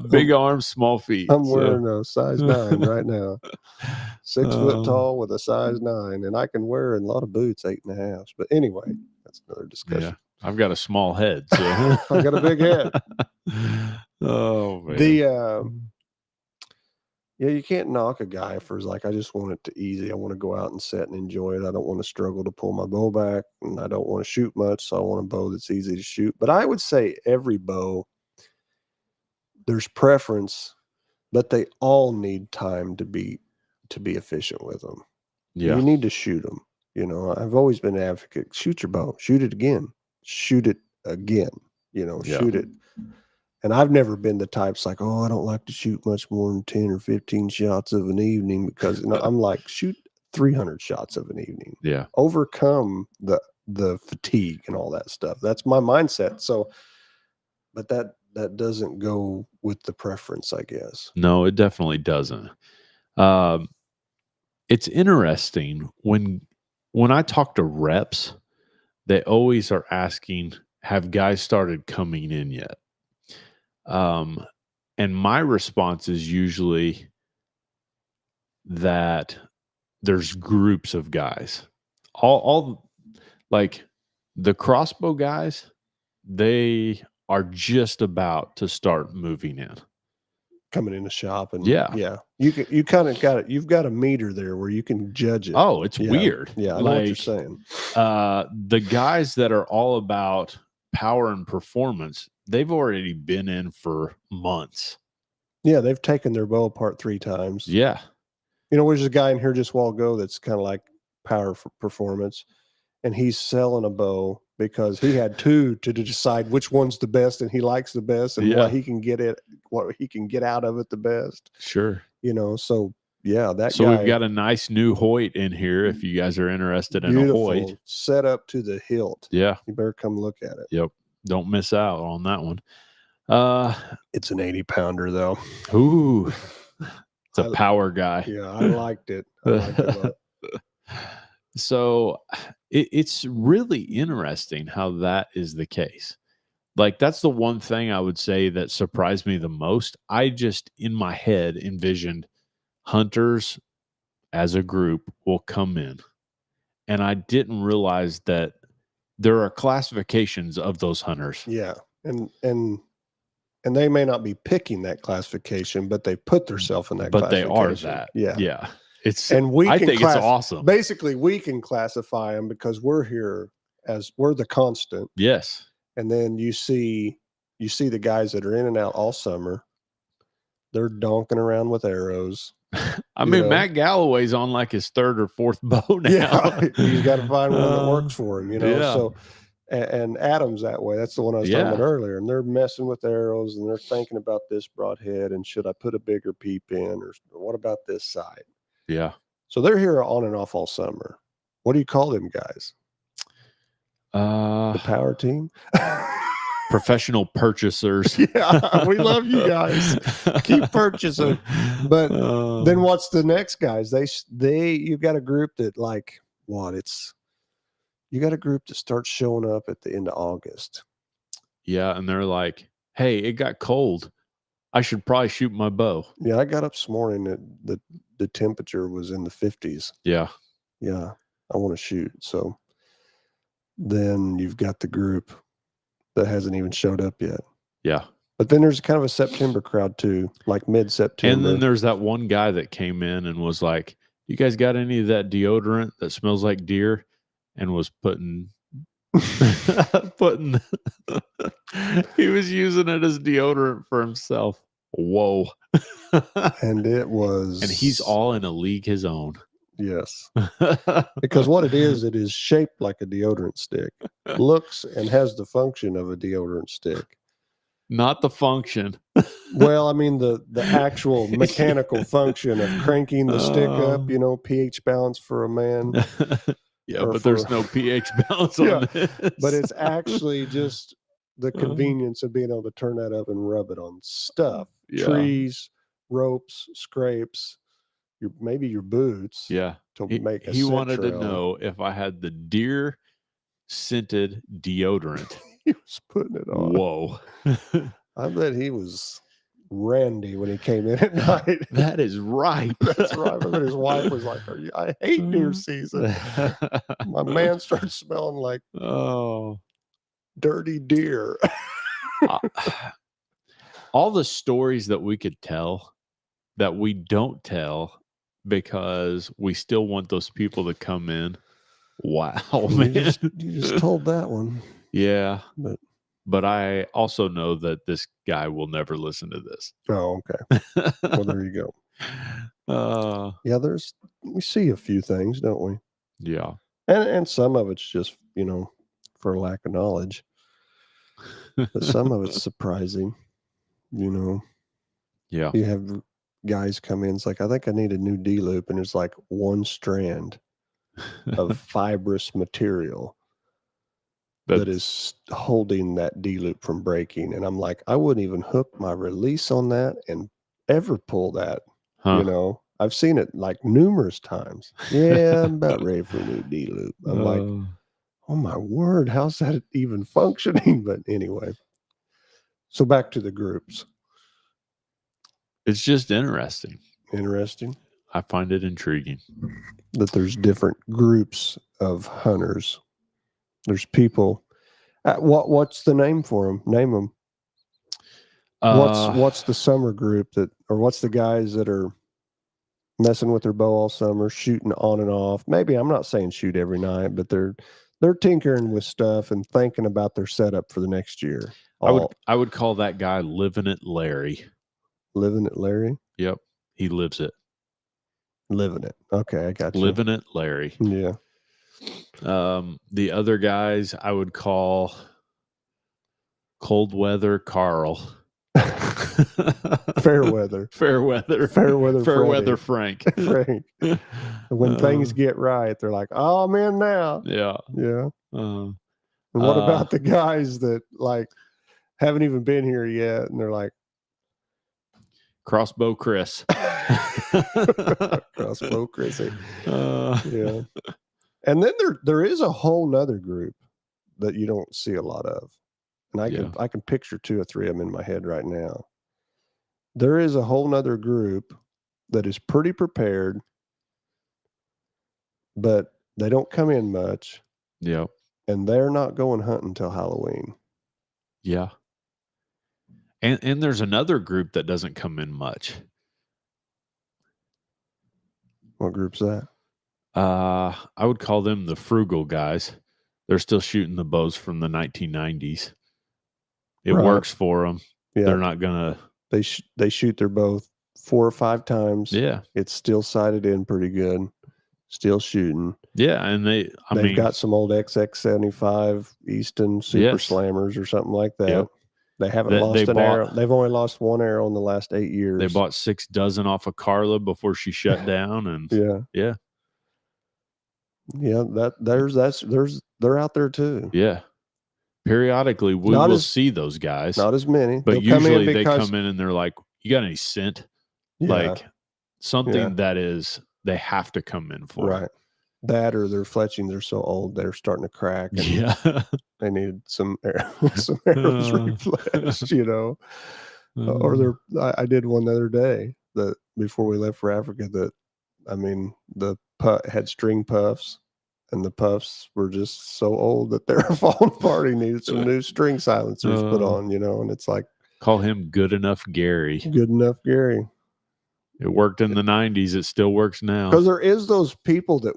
Big arms, small feet. I'm wearing a size 9 right now. 6 foot Uh, tall with a size 9, and I can wear in a lot of boots 8.5. But anyway, that's another discussion. yeah, I've got a small head. So. I've got a big head. Oh man. Yeah, you can't knock a guy for his like, I just want it to easy. I want to go out and sit and enjoy it. I don't want to struggle to pull my bow back, and I don't want to shoot much. So I want a bow that's easy to shoot. But I would say every bow, there's preference, but they all need time to be efficient with them. Yeah. You need to shoot them. You know, I've always been an advocate. Shoot your bow, shoot it again, shoot it again. You know, shoot it. And I've never been the types like, oh, I don't like to shoot much more than 10 or 15 shots of an evening because I'm like, shoot 300 shots of an evening. Yeah. Overcome the fatigue and all that stuff. That's my mindset. So, but that doesn't go with the preference, I guess. No, it definitely doesn't. It's interesting when I talk to reps, they always are asking, have guys started coming in yet? And my response is usually that there's groups of guys. All like the crossbow guys, they are just about to start moving in. Coming in the shop and yeah. You kind of got it. You've got a meter there where you can judge it. Oh, it's weird. Yeah, I know what you're saying. The guys that are all about power and performance, they've already been in for months. Yeah, they've taken their bow apart 3 times. Yeah. You know, there's a guy in here just a while ago that's kind of like power for performance, and he's selling a bow because he had 2 to decide which one's the best and he likes the best and what he can get out of it the best. Sure. You know, so yeah, so guy, we've got a nice new Hoyt in here if you guys are interested in a Hoyt. Set up to the hilt. Yeah. You better come look at it. Yep. Don't miss out on that one. It's an 80-pounder though. Ooh. It's a power guy. Yeah, I liked it. So it's really interesting how that is the case. Like, that's the one thing I would say that surprised me the most. I just, in my head, envisioned hunters as a group will come in. And I didn't realize that there are classifications of those hunters. Yeah. And they may not be picking that classification, but they put themselves in that classification. But they are that. Yeah. Yeah. I think it's awesome. Basically, we can classify them because we're here as we're the constant. Yes. And then you see the guys that are in and out all summer. They're donking around with arrows. I mean, Matt Galloway's on like his 3rd or 4th bow now. Yeah, he's got to find one that works for him, you know. Yeah. So, and Adam's that way. That's the one I was talking about earlier. And they're messing with arrows and they're thinking about this broadhead and should I put a bigger peep in or what about this side? Yeah. So they're here on and off all summer. What do you call them guys? The power team. Professional purchasers. Yeah, we love you guys. Keep purchasing. But then what's the next guys? You've got a group that you got a group that starts showing up at the end of August. Yeah, and they're like, hey, it got cold. I should probably shoot my bow. Yeah, I got up this morning that the temperature was in the 50s. Yeah. Yeah, I want to shoot. So then you've got the group that hasn't even showed up yet. Yeah. But then there's kind of a September crowd too, like And mid-September. then there's that one guy that came in and was like, "You guys got any of that deodorant that smells like deer?" And was putting he was using it as deodorant for himself. Whoa. And it was, And he's all in a league his own. yes, because what it is shaped like a deodorant stick, looks and has the function of a deodorant stick. Not the function. Well, I mean the actual mechanical function of cranking the stick up, pH balance for a man. Yeah, or but there's no pH balance Yeah, on this. But it's actually just the convenience of being able to turn that up and rub it on stuff, Yeah. trees, ropes, scrapes, maybe your boots. Yeah. To make a He wanted to trail. know if I had the deer scented deodorant. He was putting it on. Whoa. I bet he was randy when he came in at night. That is right. That's right. I bet his wife was like, I hate deer season. My man starts smelling like dirty deer. All the stories that we could tell that we don't tell because we still want those people to come in. Wow, man. You just told that one. Yeah. But I also know that this guy will never listen to this. Oh, okay. Well, there you go. Yeah, we see a few things, don't we? Yeah. And some of it's just, for lack of knowledge. But some of it's surprising, Yeah. You have guys come in, it's like, I think I need a new D-loop, and it's like one strand of fibrous material that is holding that D-loop from breaking. And I'm like, I wouldn't even hook my release on that and ever pull that. I've seen it like numerous times. Yeah, I'm about ready for a new D-loop. I'm like, oh my word, how's that even functioning? But anyway, so back to the groups. It's just interesting. I find it intriguing that there's different groups of hunters. There's people. What's the name for them? Name them. What's the summer group or what's the guys that are messing with their bow all summer, shooting on and off? Maybe I'm not saying shoot every night, but they're tinkering with stuff and thinking about their setup for the next year. I would call that guy Living It Larry. Living It Larry? Yep. He lives it. Living it. Okay, I got you. Living It Larry. Yeah. The other guys I would call Cold Weather Carl. Fair weather Frank. When things get right, they're like, oh, I'm in now. Yeah. And what about the guys that like haven't even been here yet, and they're like, Crossbow Chris. Crossbow Chrissy. Yeah. And then there is a whole nother group that you don't see a lot of. And I can picture 2 or 3 of them in my head right now. There is a whole nother group that is pretty prepared, but they don't come in much. Yeah. And they're not going hunting until Halloween. Yeah. And there's another group that doesn't come in much. What group's that? I would call them the frugal guys. They're still shooting the bows from the 1990s. It works for them. Yeah. They're not gonna. They shoot their bow 4 or 5 times. Yeah. It's still sighted in pretty good. Still shooting. Yeah, and they've got some old XX75 Easton Super Slammers or something like that. Yep. They haven't lost an arrow. They've only lost 1 arrow in the last 8 years. They bought 6 dozen off of Carla before she shut down, and yeah. They're out there too. Yeah. Periodically, we will see those guys. Not as many, but usually they come in and they're like, "You got any scent?" Yeah. Like something that is they have to come in for. Right. That or their fletchings are so old they're starting to crack. And they needed some arrows refletched, Or I did one the other day that before we left for Africa the putt had string puffs, and the puffs were just so old that they were falling apart. He needed some new string silencers put on, and it's like, Call him Good Enough Gary. Good enough, Gary. It worked in the 90s. It still works now. Because there is those people that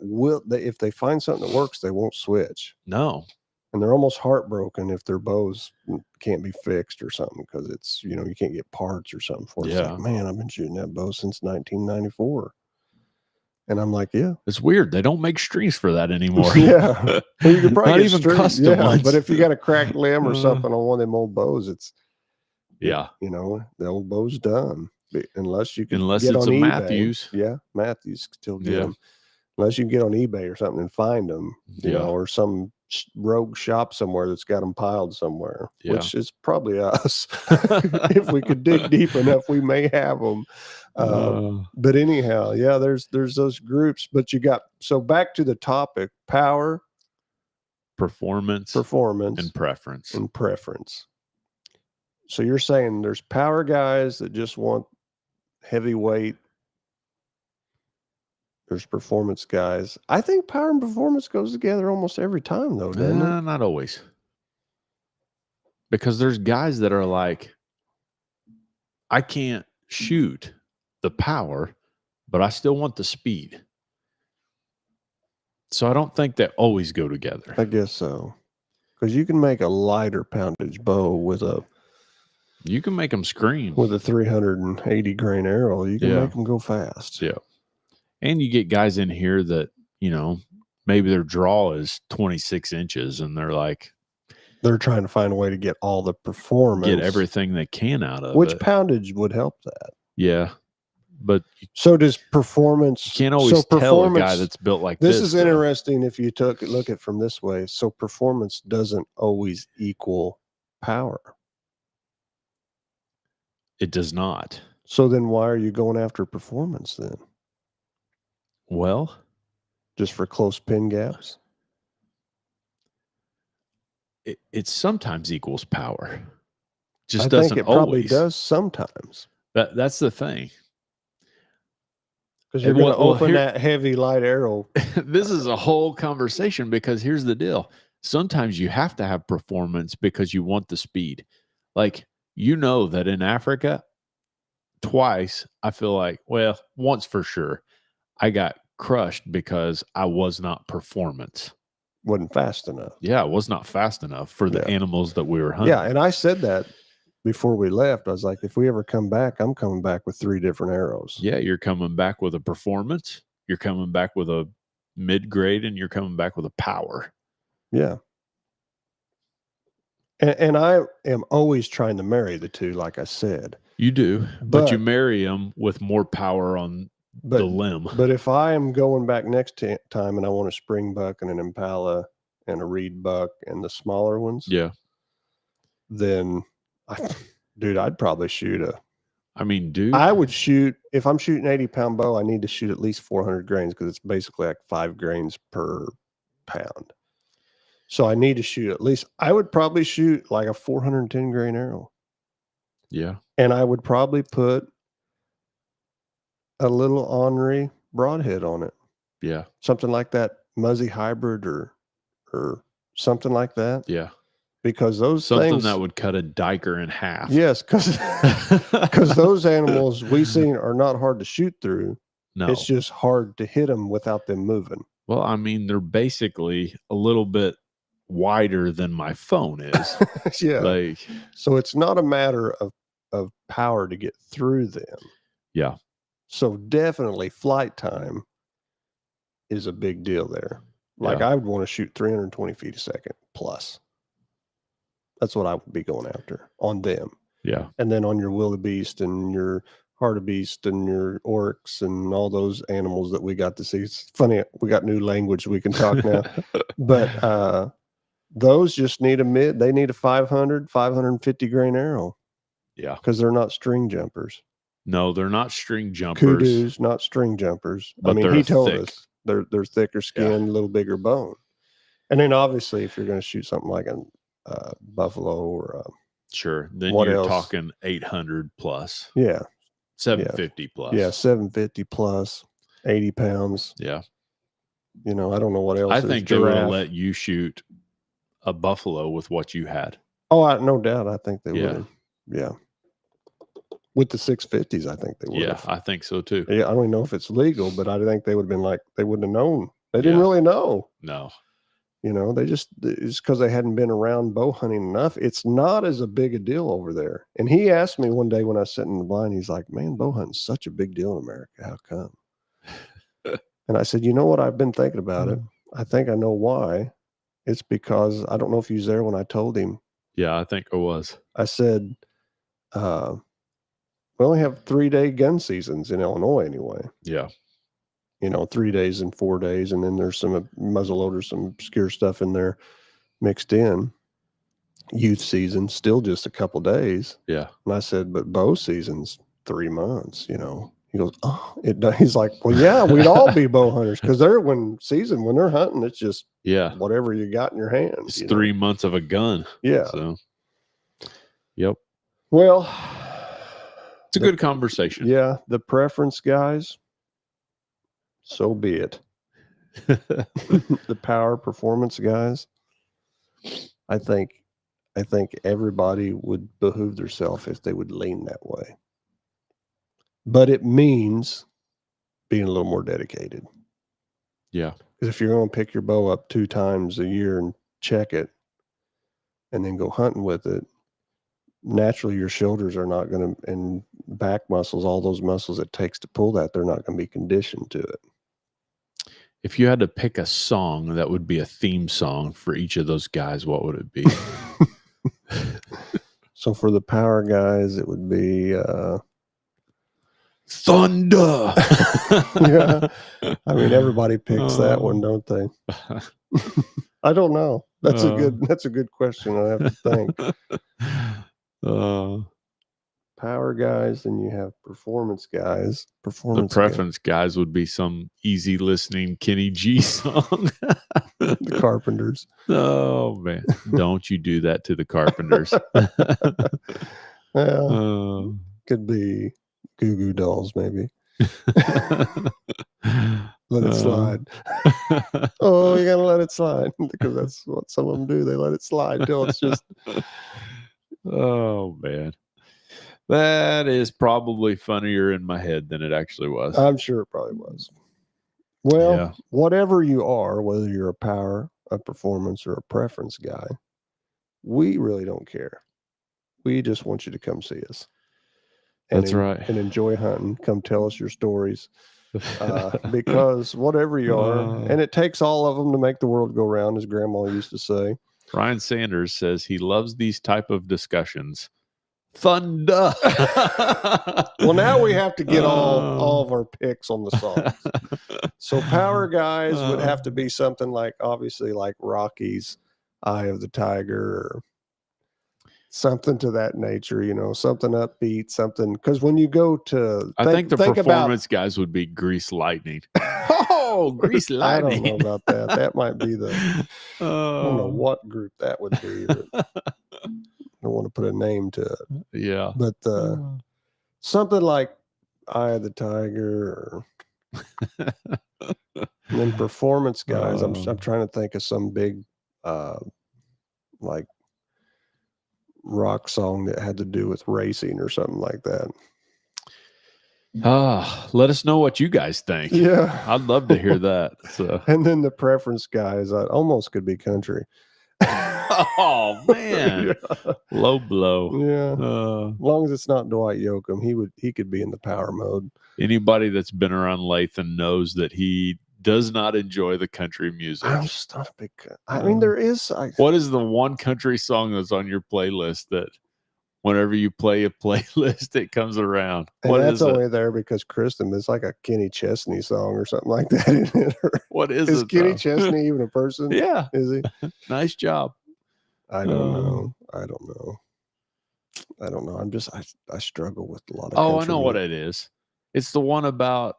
if they find something that works, they won't switch. No. And they're almost heartbroken if their bows can't be fixed or something because it's, you can't get parts or something for it. It's like, man, I've been shooting that bow since 1994. And I'm like, yeah. It's weird. They don't make strings for that anymore. Yeah. Well, you could probably Not get even custom ones. But if you got a cracked limb or something on one of them old bows, it's, yeah. the old bow's done. Unless you can Unless get it's on a eBay. Matthews. Yeah, Matthews still get them. Unless you can get on eBay or something and find them, you know, or some rogue shop somewhere that's got them piled somewhere, which is probably us. If we could dig deep enough, we may have them. But anyhow, yeah, there's those groups. But you got, so back to the topic: power, performance, and preference. So you're saying there's power guys that just want heavyweight. There's performance guys. I think power and performance goes together almost every time, though, doesn't it? Not always. Because there's guys that are like, I can't shoot the power, but I still want the speed. So I don't think they always go together. I guess so. Because you can make a lighter poundage bow with a... You can make them scream. With a 380 grain arrow, you can make them go fast. Yeah. And you get guys in here that, maybe their draw is 26 inches and they're like... They're trying to find a way to get all the performance. Get everything they can out of it. Which poundage would help that? Yeah. But... So does performance... You can't always tell a guy that's built like this. This is interesting if you look at it from this way. So performance doesn't always equal power. It does not. So then why are you going after performance then? Well, just for close pin gaps? It sometimes equals power. I think it probably does sometimes. That's the thing. Because you're going to open that heavy light arrow. This is a whole conversation because here's the deal. Sometimes you have to have performance because you want the speed. Like, that in Africa, twice, I feel like, well, once for sure, I got crushed because I was not performance. Wasn't fast enough. Yeah, I was not fast enough for the animals that we were hunting. Yeah, and I said that before we left. I was like, if we ever come back, I'm coming back with 3 different arrows. Yeah, you're coming back with a performance, you're coming back with a mid-grade, and you're coming back with a power. Yeah. And I am always trying to marry the two, like I said. You do, but you marry them with more power on the limb. But if I am going back next time and I want a spring buck and an impala and a reed buck and the smaller ones, then I'd probably shoot I would shoot, if I'm shooting 80-pound bow, I need to shoot at least 400 grains because it's basically like 5 grains per pound. So I need to shoot at least, I would probably shoot like a 410 grain arrow. Yeah. And I would probably put a little ornery broadhead on it. Yeah. Something like that Muzzy hybrid or something like that. Yeah. Because those something things, that would cut a diker in half. Yes, because those animals we seen are not hard to shoot through. No. It's just hard to hit them without them moving. Well, I mean, they're basically a little bit wider than my phone is. Yeah. So it's not a matter of power to get through them. Yeah. So definitely flight time is a big deal there. Like I would want to shoot 320 feet a second plus. That's what I would be going after on them. Yeah. And then on your wildebeest and your hartebeest and your oryx and all those animals that we got to see. It's funny, we got new language we can talk now. But those just need they need a 550 grain arrow. Yeah. Because they're not string jumpers. No, they're not string jumpers. Kudus, not string jumpers. But he told us they're thicker skin, a little bigger bone. And then obviously if you're going to shoot something like a buffalo or sure, then you're talking 800 plus. Yeah. 750 plus. Yeah, 750 plus, 80 pounds. Yeah. I don't know what else. I think they would have let you shoot a buffalo with what you had. Oh, no doubt. I think they would have. Yeah. With the 650s, I think they would Yeah, have. I think so too. Yeah, I don't even know if it's legal, but I think they would have been like, they wouldn't have known. They didn't Yeah. really know. No. You know, it's because they hadn't been around bow hunting enough. It's not as a big a deal over there. And he asked me one day when I was sitting in the blind, he's like, man, bow hunting's such a big deal in America. How come? And I said, you know what? I've been thinking about it. I think I know why. It's because I don't know if he was there when I told him. Yeah, I think I was. I said, we only have 3-day gun seasons in Illinois anyway. Yeah. You know, 3 days and 4 days. And then there's some muzzleloader, some obscure stuff in there mixed in. Youth season, still just a couple days. Yeah. And I said, but bow season's 3 months, you know. He goes, oh, he's like, well, yeah, we'd all be bow hunters because when they're hunting, it's just whatever you got in your hands. It's 3 months of a gun. Yeah. So, yep. Well, it's a good conversation. Yeah. The preference, guys, so be it. The power performance guys, I think everybody would behoove themselves if they would lean that way. But it means being a little more dedicated. Yeah. Because if you're going to pick your bow up 2 times a year and check it and then go hunting with it, naturally your shoulders are not going to, and back muscles, all those muscles it takes to pull that, they're not going to be conditioned to it. If you had to pick a song that would be a theme song for each of those guys, what would it be? So for the power guys, it would be Thunder. Yeah. I mean, everybody picks that one, don't they? I don't know. That's a good question. I have to think. Power guys, then you have performance guys. The preference guys would be some easy listening Kenny G song. The Carpenters. Oh man, don't you do that to the Carpenters. Well, could be Goo Goo Dolls, maybe. Let it slide. Oh, you gotta let it slide, because that's what some of them do. They let it slide till it's just. Oh man, that is probably funnier in my head than it actually was. I'm sure it probably was. Well, whatever you are, whether you're a power, a performance, or a preference guy, we really don't care. We just want you to come see us. That's right. And enjoy hunting. Come tell us your stories. Because whatever you are, and it takes all of them to make the world go round, as Grandma used to say. Ryan Sanders says he loves these type of discussions. Thunder. Well, now we have to get all of our picks on the songs. So power guys would have to be something like, obviously, like Rocky's Eye of the Tiger, or something to that nature, you know, something upbeat, something, because when you go to I think the performance guys would be Grease Lightning. Oh, Grease Lightning. I don't know about that. That might be the I don't know what group that would be. I don't want to put a name to it. Yeah. But something like Eye of the Tiger, or and then performance guys. I'm trying to think of some big like rock song that had to do with racing or something like that. Let us know what you guys think. Yeah, I'd love to hear that. So. And then the preference guys, I almost could be country. Oh man, yeah. Low blow. Yeah, as long as it's not Dwight Yoakam, he could be in the power mode. Anybody that's been around Lathan knows that he does not enjoy the country music. I'm just not a big. I mean, there is. What is the one country song that's on your playlist that, whenever you play a playlist, it comes around? And that's only there because Kristen. It's like a Kenny Chesney song or something like that, isn't it? What is it? Is Kenny Chesney even a person? Yeah. Is he? Nice job. I don't know. I don't know. I struggle with a lot of. Oh, I know what it is. It's the one about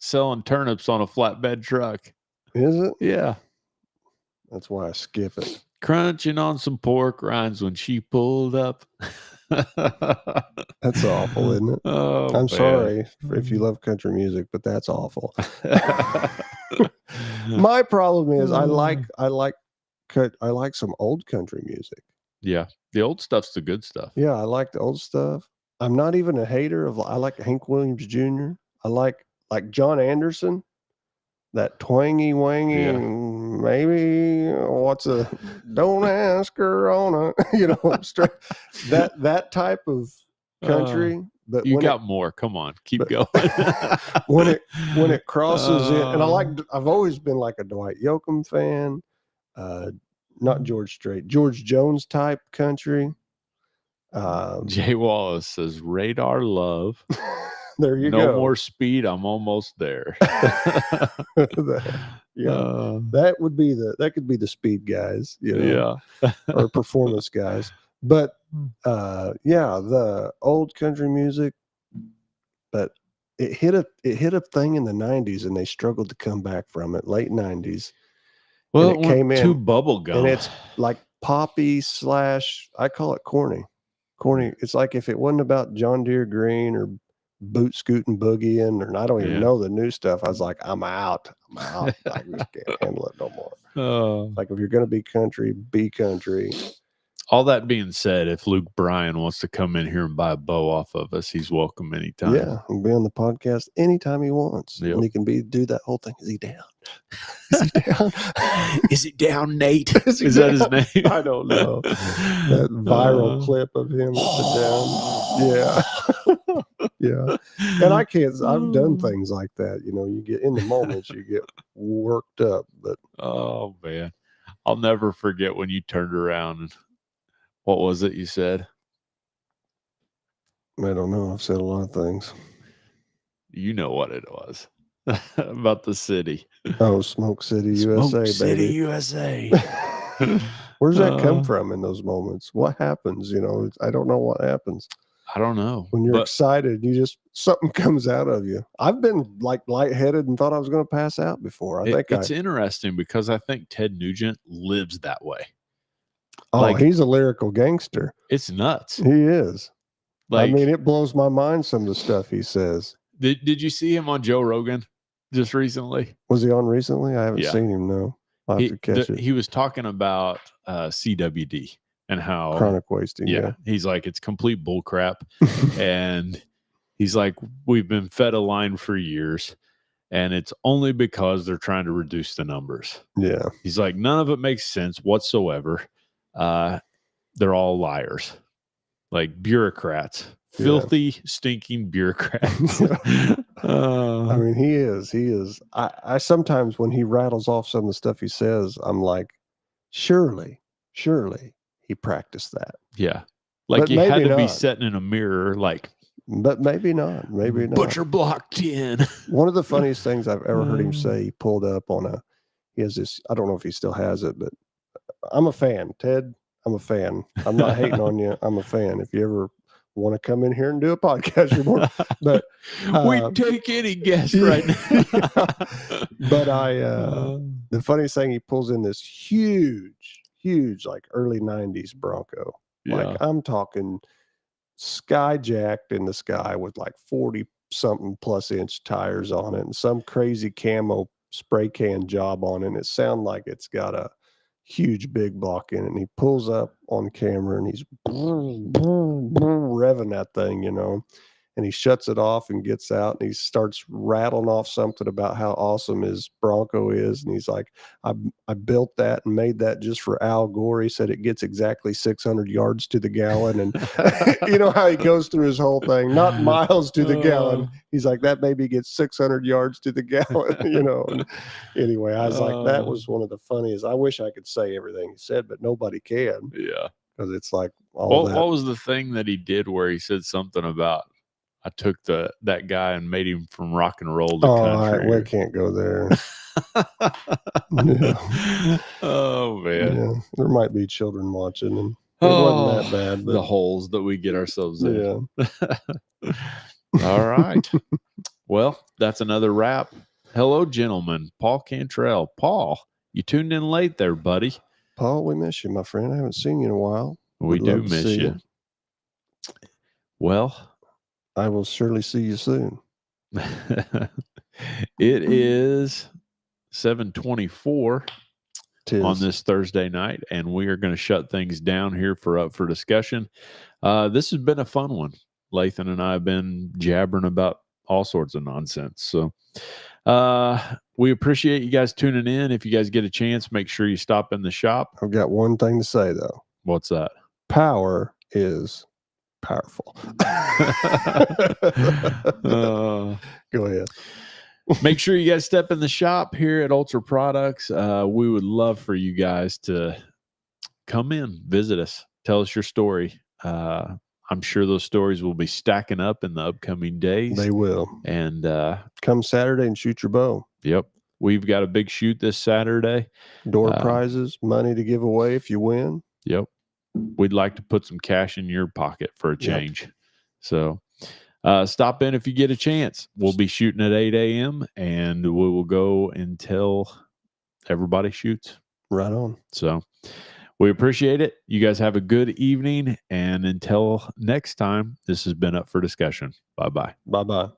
selling turnips on a flatbed truck. Is it? Yeah. That's why I skip it. Crunching on some pork rinds when she pulled up. That's awful, isn't it? Oh, I'm sorry if you love country music, but that's awful. My problem is I like some old country music. Yeah. The old stuff's the good stuff. Yeah, I like the old stuff. I'm not even a hater of. I like Hank Williams Jr. I like John Anderson. That twangy wangy, Yeah. maybe what's a don't ask her on a straight that type of country. But You when got more. Come on, keep going. when it crosses in, and I've always been like a Dwight Yoakam fan, not George Strait, George Jones type country. Jay Wallace says radar love. There you no go. more speed. I'm almost there. That could be the speed guys, Yeah. or performance guys. But the old country music, but it hit a thing in the 90s and they struggled to come back from it. Late 90s. Well, it came in too bubblegum. and it's like poppy / I call it corny. It's like if it wasn't about John Deere Green or boot scooting boogieing, and I don't even know the new stuff. I was like, I'm out. I just can't handle it no more. Like if you're going to be country, be country. All that being said, if Luke Bryan wants to come in here and buy a bow off of us, he's welcome anytime. Yeah, and be on the podcast anytime he wants. Yep. And he can do that whole thing. Is he down? Is he down? Is it down, Nate? Is that his name? I don't know. That viral clip of him sit down. Yeah. Yeah. And I've done things like that. You get in the moments, you get worked up. But oh man. I'll never forget when you turned around and what was it you said? I don't know. I've said a lot of things. You know what it was. About the city. Oh, Smoke City, Smoke USA, City, baby. USA. Where's that come from in those moments? What happens? I don't know what happens. I don't know. When you're excited, something comes out of you. I've been like lightheaded and thought I was going to pass out before. It's interesting because I think Ted Nugent lives that way. Oh, he's a lyrical gangster. It's nuts. He is. It blows my mind, some of the stuff he says. Did you see him on Joe Rogan just recently? Was he on recently? I haven't seen him, no. I'll have to catch it. He was talking about CWD and how chronic wasting. Yeah. He's like, it's complete bullcrap. And he's like, we've been fed a line for years. And it's only because they're trying to reduce the numbers. Yeah. He's like, none of it makes sense whatsoever. They're all liars, like bureaucrats, filthy, stinking bureaucrats. He is. I sometimes when he rattles off some of the stuff he says, I'm like, surely he practiced that. Yeah. Like you had to be sitting in a mirror, but maybe not. Maybe not. Butcher Block 10. One of the funniest things I've ever heard him say, he pulled up on he has this, I don't know if he still has it, but I'm a fan, Ted. I'm a fan. I'm not hating on you. I'm a fan. If you ever want to come in here and do a podcast report, but we take any guest right now. But the funniest thing, he pulls in this huge, like early 90s Bronco. Yeah. Like I'm talking skyjacked in the sky with like 40 something plus inch tires on it and some crazy camo spray can job on it. And it sounds like it's got a huge big block in it. And he pulls up on camera and he's revving that thing, and he shuts it off and gets out and he starts rattling off something about how awesome his Bronco is. And he's like, I built that and made that just for Al Gore. He said it gets exactly 600 yards to the gallon. And you know how he goes through his whole thing, not miles to the gallon. He's like, that maybe gets 600 yards to the gallon, And anyway, I was like, that was one of the funniest. I wish I could say everything he said, but nobody can. Yeah. Because it's like what was the thing that he did where he said something about, I took that guy and made him from rock and roll to country. We can't go there. Oh man. Yeah. There might be children watching and it wasn't that bad. But the holes that we get ourselves in. Yeah. All right. Well, that's another wrap. Hello, gentlemen. Paul Cantrell. Paul, you tuned in late there, buddy. Paul, we miss you, my friend. I haven't seen you in a while. We do miss you. Well, I will surely see you soon. It is 7:24. on this Thursday night, and we are going to shut things down here for Up for Discussion. This has been a fun one. Lathan and I have been jabbering about all sorts of nonsense. So we appreciate you guys tuning in. If you guys get a chance, make sure you stop in the shop. I've got one thing to say, though. What's that? Power is powerful. Go ahead. Make sure you guys step in the shop here at Ultra Products. We would love for you guys to come in, visit us, tell us your story. I'm sure those stories will be stacking up in the upcoming days. They will. And come Saturday and shoot your bow. Yep. We've got a big shoot this Saturday. Door prizes, money to give away if you win. Yep. We'd like to put some cash in your pocket for a change. Yep. So stop in if you get a chance. We'll be shooting at 8 a.m. and we will go until everybody shoots. Right on. So we appreciate it. You guys have a good evening. And until next time, this has been Up for Discussion. Bye-bye. Bye-bye.